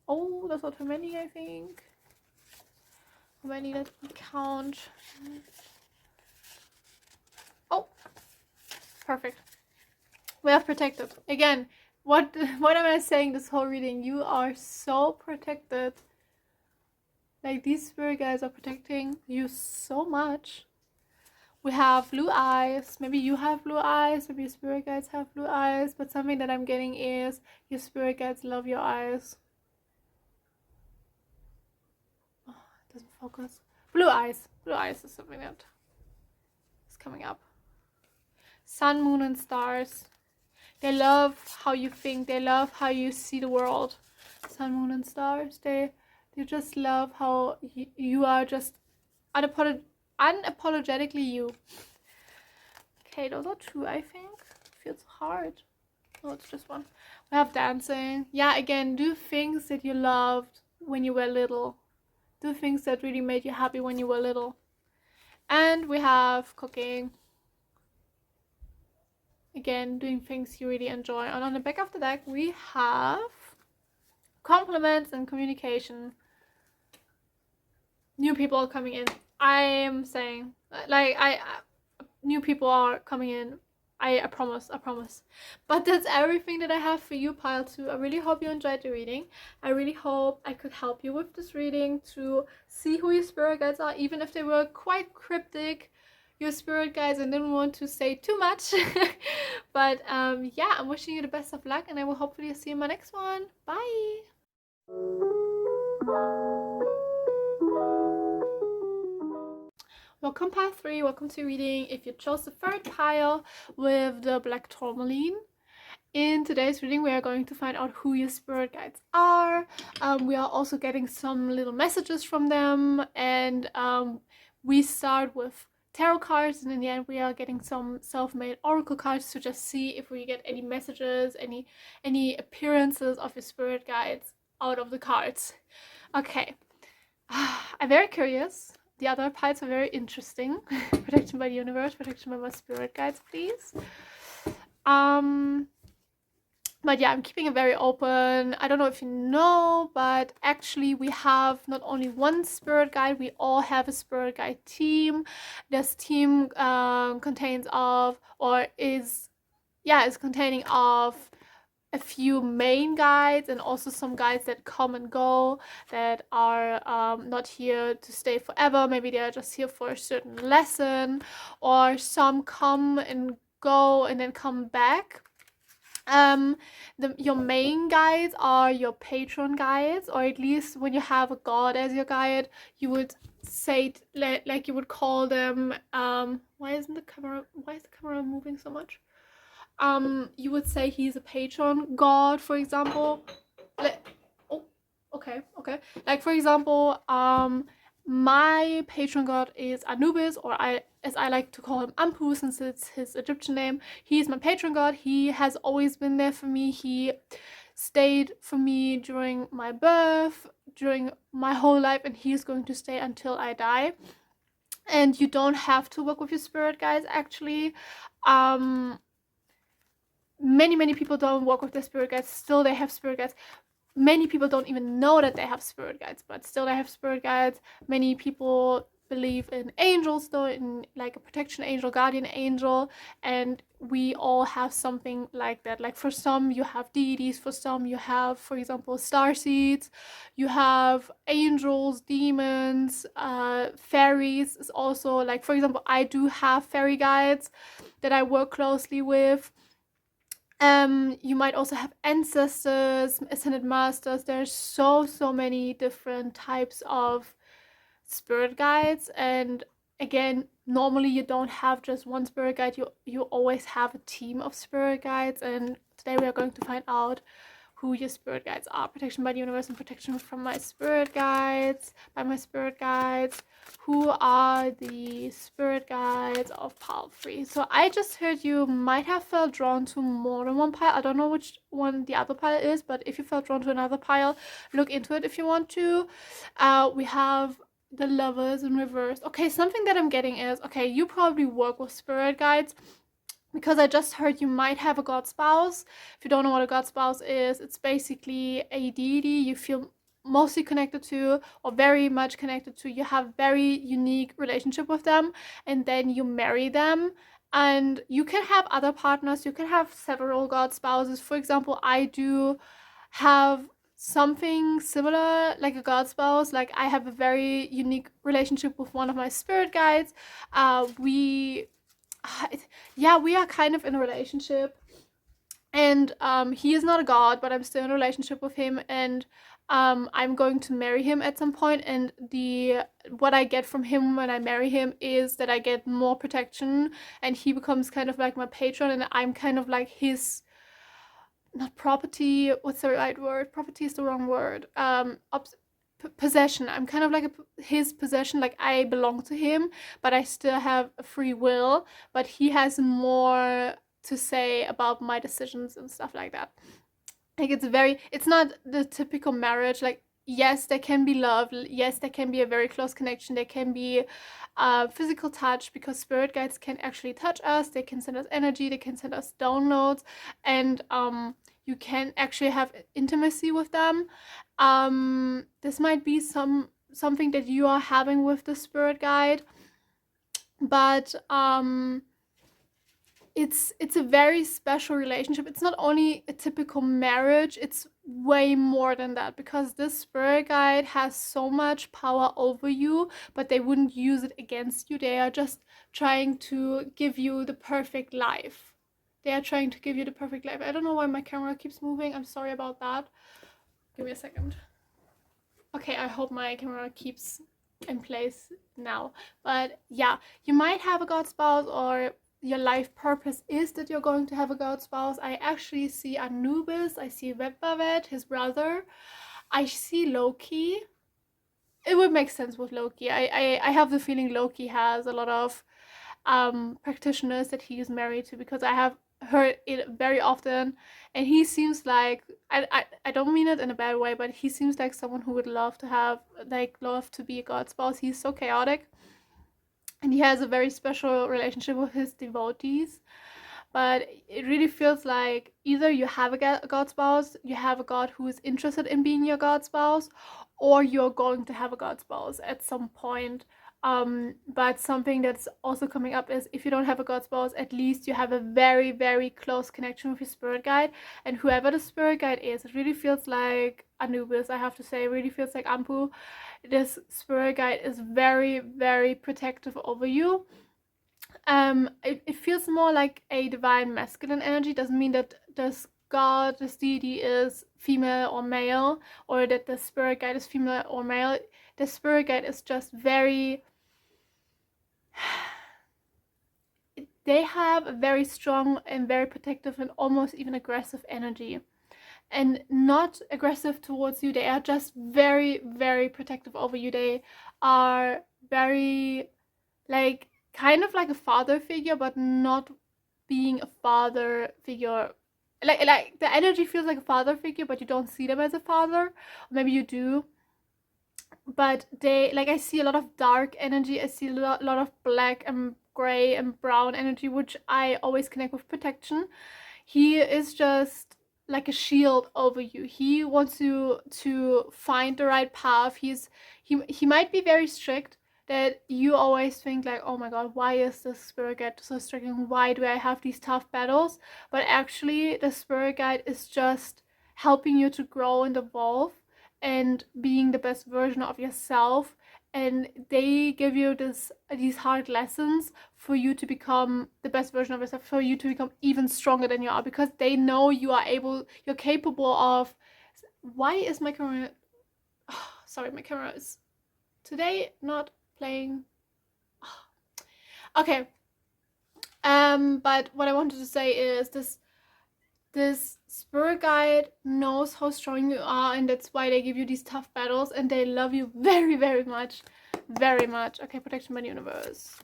Oh, that's not too many, I think. How many? Let me count. Oh, perfect. We have protected. Again, what am I saying this whole reading? You are so protected. Like, these spirit guides are protecting you so much. We have blue eyes. Maybe you have blue eyes. Maybe your spirit guides have blue eyes. But something that I'm getting is your spirit guides love your eyes. Oh, it doesn't focus. Blue eyes. Blue eyes is something that is coming up. Sun, moon, and stars. They love how you think. They love how you see the world. Sun, moon, and stars. They just love how you are just unapologetically you. Okay, those are 2, I think. Feels hard. Oh, it's just 1. We have dancing. Yeah, again, do things that you loved when you were little. Do things that really made you happy when you were little. And we have cooking. Again, doing things you really enjoy. And on the back of the deck, we have compliments and communication. New people are coming in. I am saying, like, new people are coming in. I promise. But that's everything that I have for you, pile 2. I really hope you enjoyed the reading. I really hope I could help you with this reading to see who your spirit guides are, even if they were quite cryptic, your spirit guides, and didn't want to say too much. But yeah, I'm wishing you the best of luck, and I will hopefully see you in my next one. Bye. Welcome pile 3, welcome to reading. If you chose the 3rd pile with the black tourmaline, in today's reading we are going to find out who your spirit guides are. We are also getting some little messages from them, and we start with tarot cards, and in the end we are getting some self-made oracle cards to just see if we get any messages, any appearances of your spirit guides out of the cards. Okay, I'm very curious. The other piles are very interesting. Protection by the universe, protection by my spirit guides, please. But yeah, I'm keeping it very open. I don't know if you know, but actually we have not only one spirit guide, we all have a spirit guide team. This team contains of, or is containing of a few main guides and also some guides that come and go, that are not here to stay forever. Maybe they are just here for a certain lesson, or some come and go and then come back. Your main guides are your patron guides, or at least when you have a god as your guide, you would say, like you would call them, why is the camera moving so much? You would say he's a patron god, for example. Okay. Like, for example, my patron god is Anubis, or as I like to call him, Ampu, since it's his Egyptian name. He's my patron god. He has always been there for me. He stayed for me during my birth, during my whole life, and he is going to stay until I die. And you don't have to work with your spirit guides, actually. Many people don't work with their spirit guides. Still, they have spirit guides. Many people don't even know that they have spirit guides, but still they have spirit guides. Many people believe in angels, though, in like a protection angel, guardian angel, and we all have something like that. Like for some you have deities, for some you have, for example, starseeds, you have angels, demons, fairies is also, like for example, I do have fairy guides that I work closely with. You might also have ancestors, ascended masters. There's so many different types of spirit guides, and again, normally you don't have just one spirit guide, you always have a team of spirit guides, and today we are going to find out who your spirit guides are. Protection by the universe and protection from my spirit guides, by my spirit guides. Who are the spirit guides of pile 3? So I just heard you might have felt drawn to more than one pile. I don't know which one the other pile is, but if you felt drawn to another pile, look into it if you want to. We have the Lovers in reverse. Okay, something that I'm getting is, okay, you probably work with spirit guides, because I just heard you might have a god spouse. If you don't know what a god spouse is, it's basically a deity you feel mostly connected to, or very much connected to. You have very unique relationship with them, and then you marry them. And you can have other partners, you can have several god spouses. For example, I do have something similar, like a god spouse. Like I have a very unique relationship with one of my spirit guides. We yeah, we are kind of in a relationship, and he is not a god, but I'm still in a relationship with him, and I'm going to marry him at some point, and what I get from him when I marry him is that I get more protection, and he becomes kind of like my patron, and I'm kind of like his, not property, what's the right word? Property is the wrong word. Possession. I'm kind of like his possession. Like I belong to him, but I still have a free will, but he has more to say about my decisions and stuff like that. Like it's not the typical marriage. Like yes, there can be love, yes, there can be a very close connection, there can be physical touch, because spirit guides can actually touch us, they can send us energy, they can send us downloads, and you can actually have intimacy with them. This might be something that you are having with the spirit guide, but it's a very special relationship. It's not only a typical marriage, it's way more than that, because this spirit guide has so much power over you, but they wouldn't use it against you. They are just trying to give you the perfect life. They are trying to give you the perfect life. I don't know why my camera keeps moving. I'm sorry about that. Give me a second. Okay, I hope my camera keeps in place now. But yeah, you might have a god spouse, or your life purpose is that you're going to have a god spouse. I actually see Anubis, I see Vedbavet, his brother. I see Loki. It would make sense with Loki. I have the feeling Loki has a lot of practitioners that he is married to, because I have heard it very often, and he seems like, I don't mean it in a bad way, but he seems like someone who would love to have, like, love to be a god spouse. He's so chaotic, and he has a very special relationship with his devotees. But it really feels like either you have a god spouse, you have a god who is interested in being your god spouse, or you're going to have a god spouse at some point. But something that's also coming up is, if you don't have a god spouse, at least you have a very close connection with your spirit guide. And whoever the spirit guide is, it really feels like Anubis, I have to say. It really feels like Ampu. This spirit guide is very protective over you. It feels more like a divine masculine energy. Doesn't mean that this god, this deity, is female or male, or that the spirit guide is female or male. The spirit guide is just very they have a very strong and very protective and almost even aggressive energy. And not aggressive towards you, they are just very protective over you. They are very, like, kind of like a father figure, but not being a father figure. Like the energy feels like a father figure, but you don't see them as a father. Or maybe you do. But they, like, I see a lot of dark energy. I see a lot of black and gray and brown energy, which I always connect with protection. He is just like a shield over you. He wants you to find the right path. He might be very strict. that you always think like, oh my god, why is this spirit guide so strict, and why do I have these tough battles? But actually the spirit guide is just helping you to grow and evolve and being the best version of yourself, and they give you these hard lessons for you to become the best version of yourself, for you to become even stronger than you are, because they know you're capable of. Why is my camera sorry, my camera is today not playing. Okay. But what I wanted to say is this spirit guide knows how strong you are, and that's why they give you these tough battles, and they love you very, very much. Very much. Okay, protection by the universe.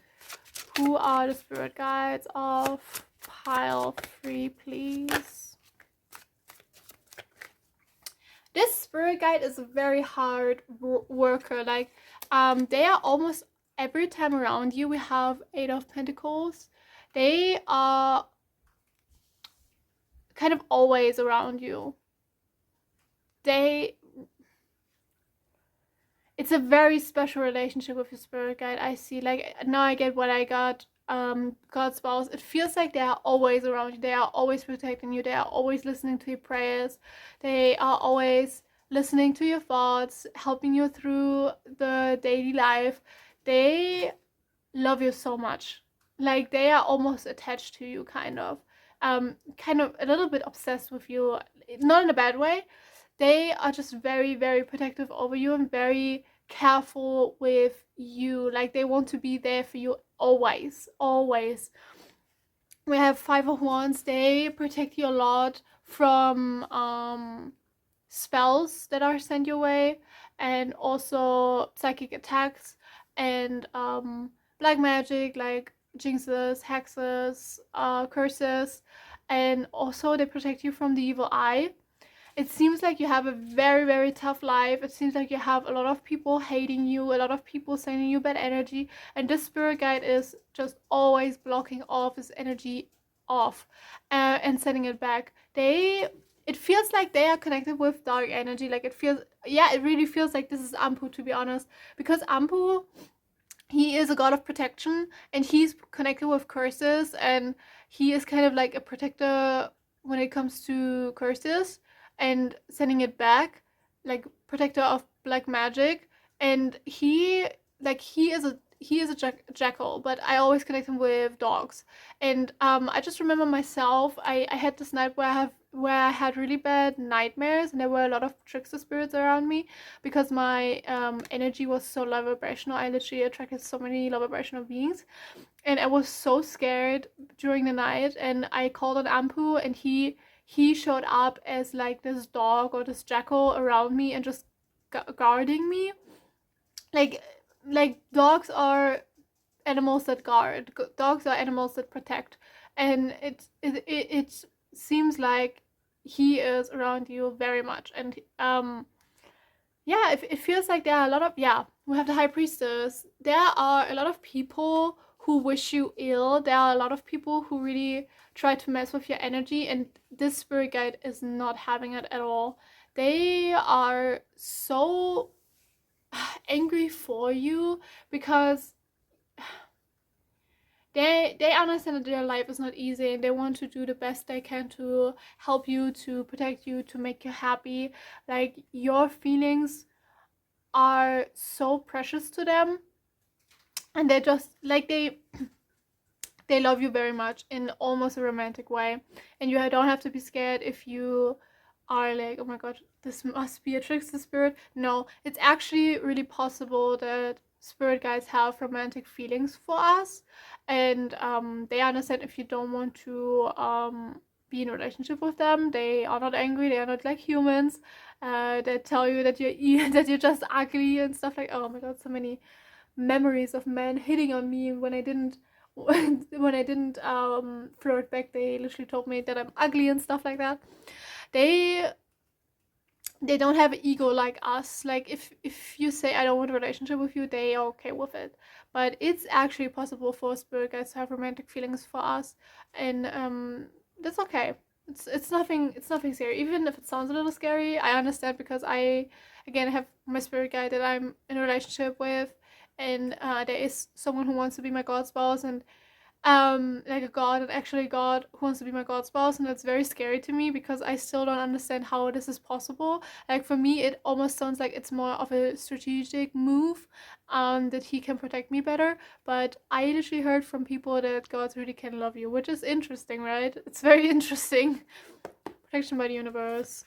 Who are the spirit guides of pile 3, please? This spirit guide is a very hard worker. Like, they are almost every time around you. We have 8 of Pentacles. They are kind of always around you. It's a very special relationship with your spirit guide. I see, like, now I get what I got. God's spouse. It feels like they are always around you. They are always protecting you. They are always listening to your prayers. They are always listening to your thoughts, helping you through the daily life. They love you so much. Like, they are almost attached to you, kind of a little bit obsessed with you, not in a bad way. They are just very, very protective over you and very careful with you. Like, they want to be there for you always, always. We have 5 of Wands. They protect you a lot from spells that are sent your way, and also psychic attacks, and black magic, like jinxes, hexes, curses, and also they protect you from the evil eye. It seems like you have a very, very tough life. It seems like you have a lot of people hating you, a lot of people sending you bad energy, and this spirit guide is just always blocking all of this energy off and sending it back. It feels like they are connected with dark energy. Like, it really feels like this is Ampu, to be honest, because Ampu, he is a god of protection, and he's connected with curses, and he is kind of like a protector when it comes to curses and sending it back, like protector of black magic. And he is a jackal, but I always connect him with dogs. And I just remember myself, I had this night where I had really bad nightmares, and there were a lot of trickster spirits around me because my energy was so low vibrational. I literally attracted so many low vibrational beings, and I was so scared during the night, and I called on Ampu, and he showed up as like this dog or this jackal around me and just guarding me. Like dogs are animals that guard. Dogs are animals that protect, and it seems like he is around you very much. And yeah, it feels like there are a lot of, we have the High Priestess. There are a lot of people who wish you ill. There are a lot of people who really try to mess with your energy, and this spirit guide is not having it at all. They are so angry for you because they understand that their life is not easy, and they want to do the best they can to help you, to protect you, to make you happy. Like, your feelings are so precious to them, and they just like they love you very much in almost a romantic way. And you don't have to be scared if you are like, oh my god, this must be a trickster spirit. No, it's actually really possible that spirit guides have romantic feelings for us, and they understand if you don't want to be in a relationship with them. They are not angry. They are not like humans. They tell you that you're just ugly and stuff like. Oh my god, so many memories of men hitting on me when I didn't flirt back. They literally told me that I'm ugly and stuff like that. They don't have an ego like us. Like, if you say I don't want a relationship with you, they are okay with it. But it's actually possible for spirit guides to have romantic feelings for us, and that's okay. It's nothing scary. Even if it sounds a little scary, I understand, because I again have my spirit guide that I'm in a relationship with, and there is someone who wants to be my god spouse, and like a god, and actually a god who wants to be my god spouse, and that's very scary to me because I still don't understand how this is possible. Like for me, it almost sounds like it's more of a strategic move, that he can protect me better. But I literally heard from people that gods really can love you, which is interesting, right? It's very interesting. Protection by the universe.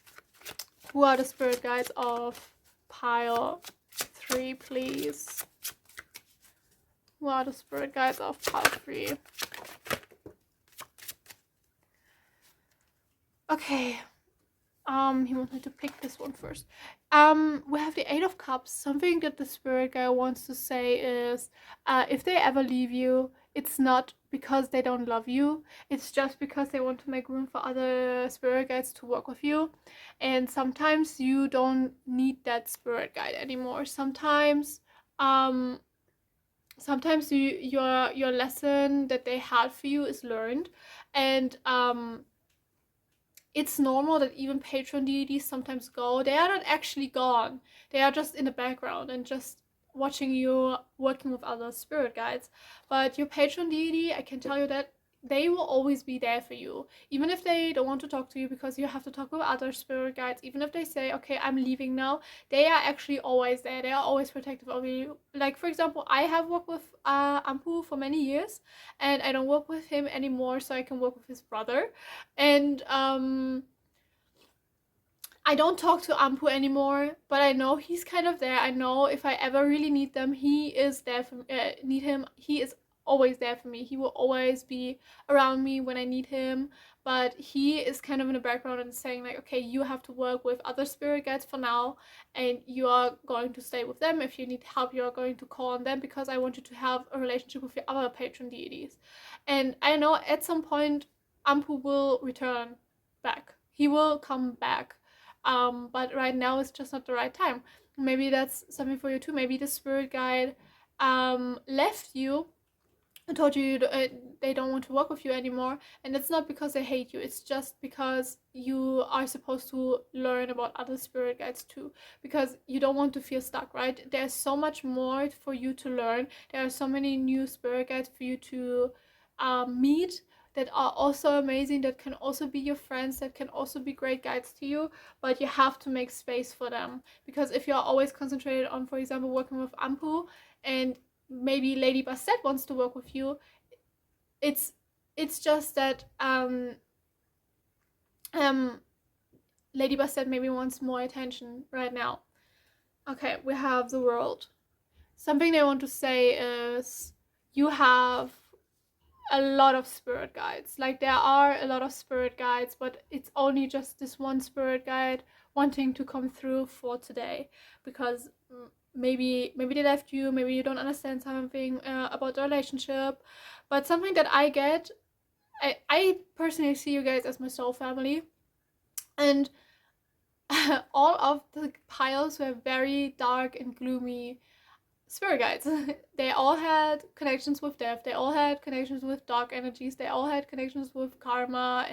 Who are the spirit guides of pile 3, please? Who are the spirit guides of pile 3? Okay. He wants me to pick this one first. We have the 8 of Cups. Something that the spirit guide wants to say is, if they ever leave you, it's not because they don't love you. It's just because they want to make room for other spirit guides to work with you. And sometimes you don't need that spirit guide anymore. Sometimes your lesson that they had for you is learned, and it's normal that even patron deities sometimes go. They are not actually gone. They are just in the background and just watching you working with other spirit guides. But your patron deity, I can tell you that they will always be there for you. Even if they don't want to talk to you because you have to talk with other spirit guides, even if they say, okay, I'm leaving now, they are actually always there. They are always protective of you. Like, for example, I have worked with Ampu for many years, and I don't work with him anymore, so I can work with his brother. And I don't talk to Ampu anymore, but I know he's kind of there. I know if I ever really need them, he is there for need him. He is always there for me. He will always be around me when I need him. But he is kind of in the background and saying like, okay, you have to work with other spirit guides for now, and you are going to stay with them. If you need help, you are going to call on them because I want you to have a relationship with your other patron deities. And I know at some point Ampu will return back. He will come back, but right now it's just not the right time. Maybe that's something for you too. Maybe the spirit guide left you and told you they don't want to work with you anymore, and it's not because they hate you. It's just because you are supposed to learn about other spirit guides too, because you don't want to feel stuck, right? There's so much more for you to learn. There are so many new spirit guides for you to meet that are also amazing, that can also be your friends, that can also be great guides to you, but you have to make space for them. Because if you're always concentrated on, for example, working with Ampu, and maybe Lady Bastet wants to work with you, it's just that Lady Bastet maybe wants more attention right now. Okay, we have the World. Something they want to say is, you have a lot of spirit guides. Like, there are a lot of spirit guides, but it's only just this one spirit guide wanting to come through for today, because maybe they left you, maybe you don't understand something about the relationship. But something that I get, I personally see you guys as my soul family, and all of the piles were very dark and gloomy spirit guides. They all had connections with death. They all had connections with dark energies. They all had connections with karma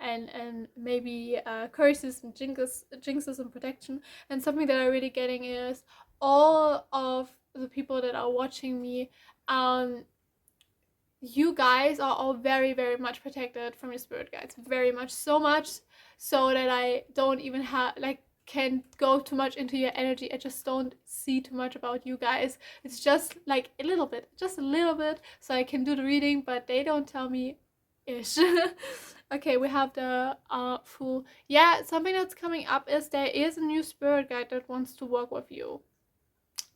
and maybe curses and jinxes and protection. And something that I'm really getting is, all of the people that are watching me, you guys are all very, very much protected from your spirit guides. Very much, so much so that I don't even have can go too much into your energy. I just don't see too much about you guys. It's just like a little bit, so I can do the reading, but they don't tell me ish. Okay, we have the Fool. Yeah, something that's coming up is there is a new spirit guide that wants to work with you.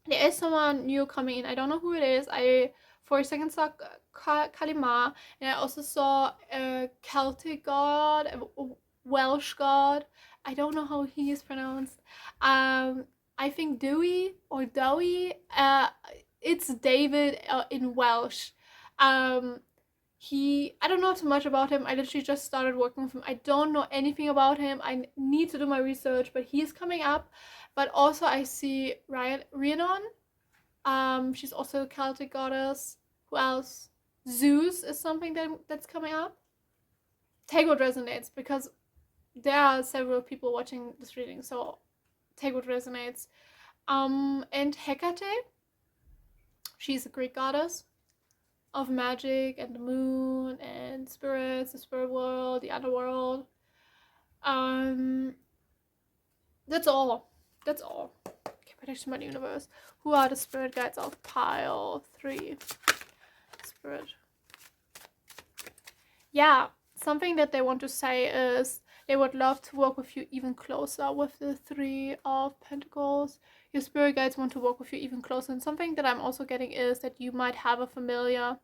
There is someone new coming in. I don't know who it is. I for a second saw Kalima, and I also saw a Celtic god, a Welsh god. I don't know how he is pronounced. I think Dewey or Dowie. It's David in Welsh. I don't know too much about him. I literally just started working with him. I don't know anything about him. I need to do my research, but he's coming up. But also I see Rhiannon. She's also a Celtic goddess. Who else? Zeus is something that's coming up. Take what resonates, because there are several people watching this reading, so take what resonates. And Hecate. She's a Greek goddess of magic and the moon and spirits, the spirit world, the underworld. That's all. That's all. Okay, protection by the universe. Who are the spirit guides of pile 3? Spirit. Yeah, something that they want to say is they would love to work with you even closer with the 3 of Pentacles. Your spirit guides want to work with you even closer. And something that I'm also getting is that you might have a familiar.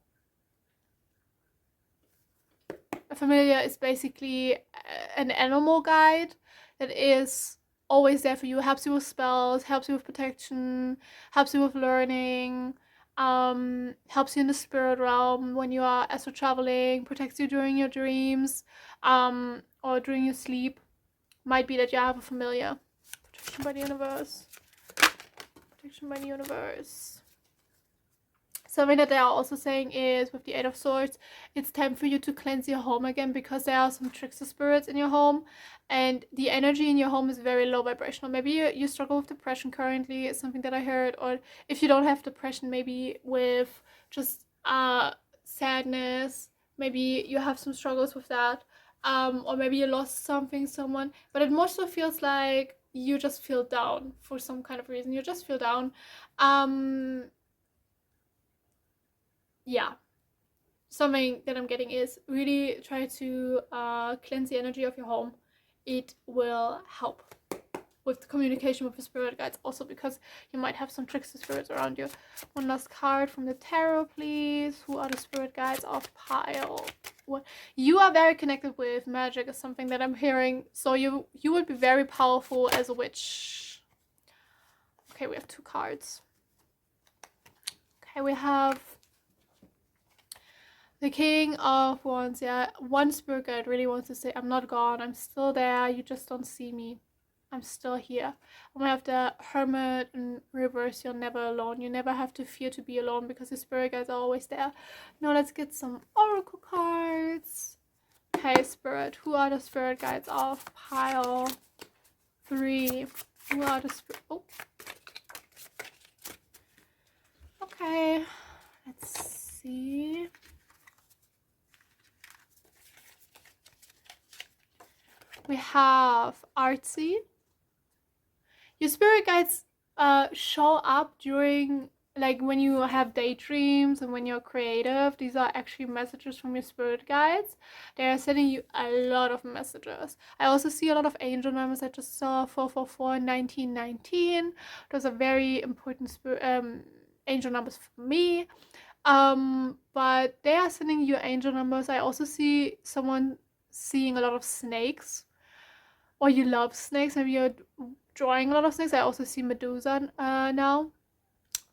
A familiar is basically an animal guide that is always there for you, helps you with spells, helps you with protection, helps you with learning, helps you in the spirit realm when you are astral traveling, protects you during your dreams, or during your sleep. Might be that you have a familiar. Protection by the universe. Protection by the universe. Something that they are also saying is with the 8 of Swords, it's time for you to cleanse your home again because there are some trickster spirits in your home and the energy in your home is very low vibrational. Maybe you struggle with depression currently, it's something that I heard, or if you don't have depression, maybe with just sadness, maybe you have some struggles with that, or maybe you lost something, someone, but it more so feels like you just feel down for some kind of reason. You just feel down. Yeah, something that I'm getting is really try to cleanse the energy of your home. It will help with the communication with the spirit guides, also because you might have some trickster spirits around you. One last card from the tarot, please. Who are the spirit guides of pile? What? You are very connected with magic is something that I'm hearing, so you would be very powerful as a witch. Okay, we have 2 cards. Okay, we have the King of Wands. Yeah, one spirit guide really wants to say, I'm not gone, I'm still there, you just don't see me. I'm still here. And we have the Hermit in reverse. You're never alone. You never have to fear to be alone because the spirit guides are always there. Now let's get some oracle cards. Okay, Spirit. Who are the spirit guides of pile 3? Who are the spirit... Oh. Okay. Let's see. We have Artsy. Your spirit guides show up during, like, when you have daydreams and when you're creative. These are actually messages from your spirit guides. They are sending you a lot of messages. I also see a lot of angel numbers. I just saw 444 and 1919. Those are very important angel numbers for me. But they are sending you angel numbers. I also see someone seeing a lot of snakes, or you love snakes. Maybe you're drawing a lot of snakes. I also see Medusa now.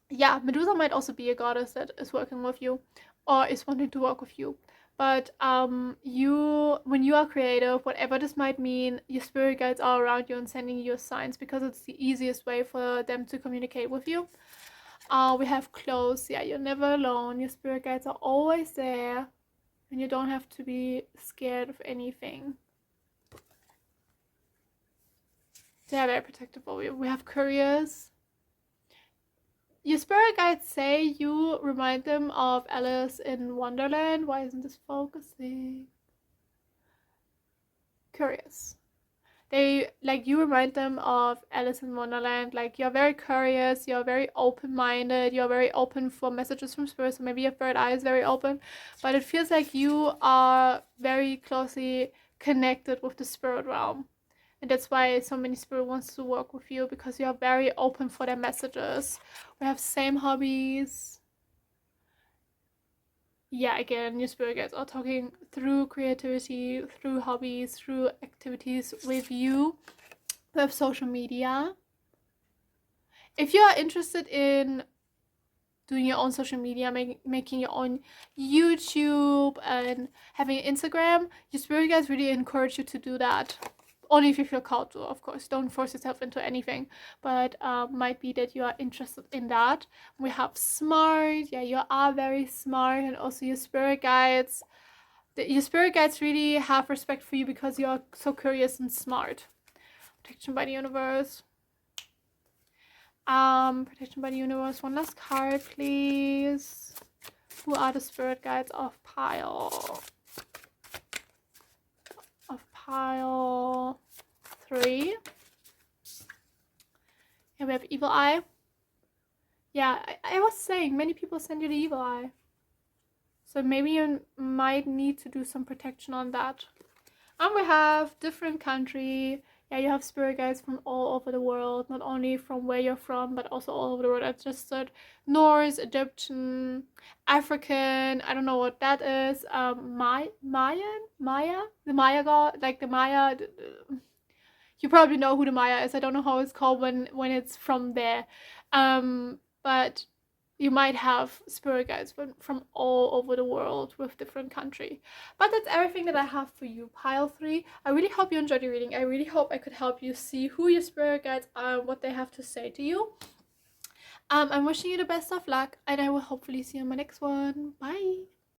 Yeah, Medusa might also be a goddess that is working with you or is wanting to work with you. But when you are creative, whatever this might mean, your spirit guides are around you and sending you signs because it's the easiest way for them to communicate with you. We have close. Yeah, you're never alone. Your spirit guides are always there and you don't have to be scared of anything. They are very protective of you. We have Curious. Your spirit guides say you remind them of Alice in Wonderland. Why isn't this focusing? Curious. You remind them of Alice in Wonderland. Like, you're very curious, you're very open-minded, you're very open for messages from spirits, so maybe your third eye is very open, but it feels like you are very closely connected with the spirit realm. And that's why so many spirit wants to work with you, because you are very open for their messages. We have same hobbies. Yeah, again, your spirit guides are talking through creativity, through hobbies, through activities with you. We have social media. If you are interested in doing your own social media, making your own YouTube and having Instagram, your spirit guides really encourage you to do that. Only if you feel called to, of course. Don't force yourself into anything. But might be that you are interested in that. We have smart. Yeah, you are very smart. And also your spirit guides. Your spirit guides really have respect for you because you are so curious and smart. Protection by the universe. Protection by the universe. One last card, please. Who are the spirit guides of pile? Pile 3. And we have evil eye. Yeah, I was saying many people send you the evil eye. So maybe you might need to do some protection on that. And we have different country. Yeah, you have spirit guides from all over the world, not only from where you're from, but also all over the world. I just said Norse, Egyptian, African, I don't know what that is. Maya, the Maya god, like the Maya. You probably know who the Maya is. I don't know how it's called when it's from there. But you might have spirit guides from all over the world with different country. But that's everything that I have for you, pile 3. I really hope you enjoyed the reading. I really hope I could help you see who your spirit guides are and what they have to say to you. I'm wishing you the best of luck, and I will hopefully see you in my next one. Bye!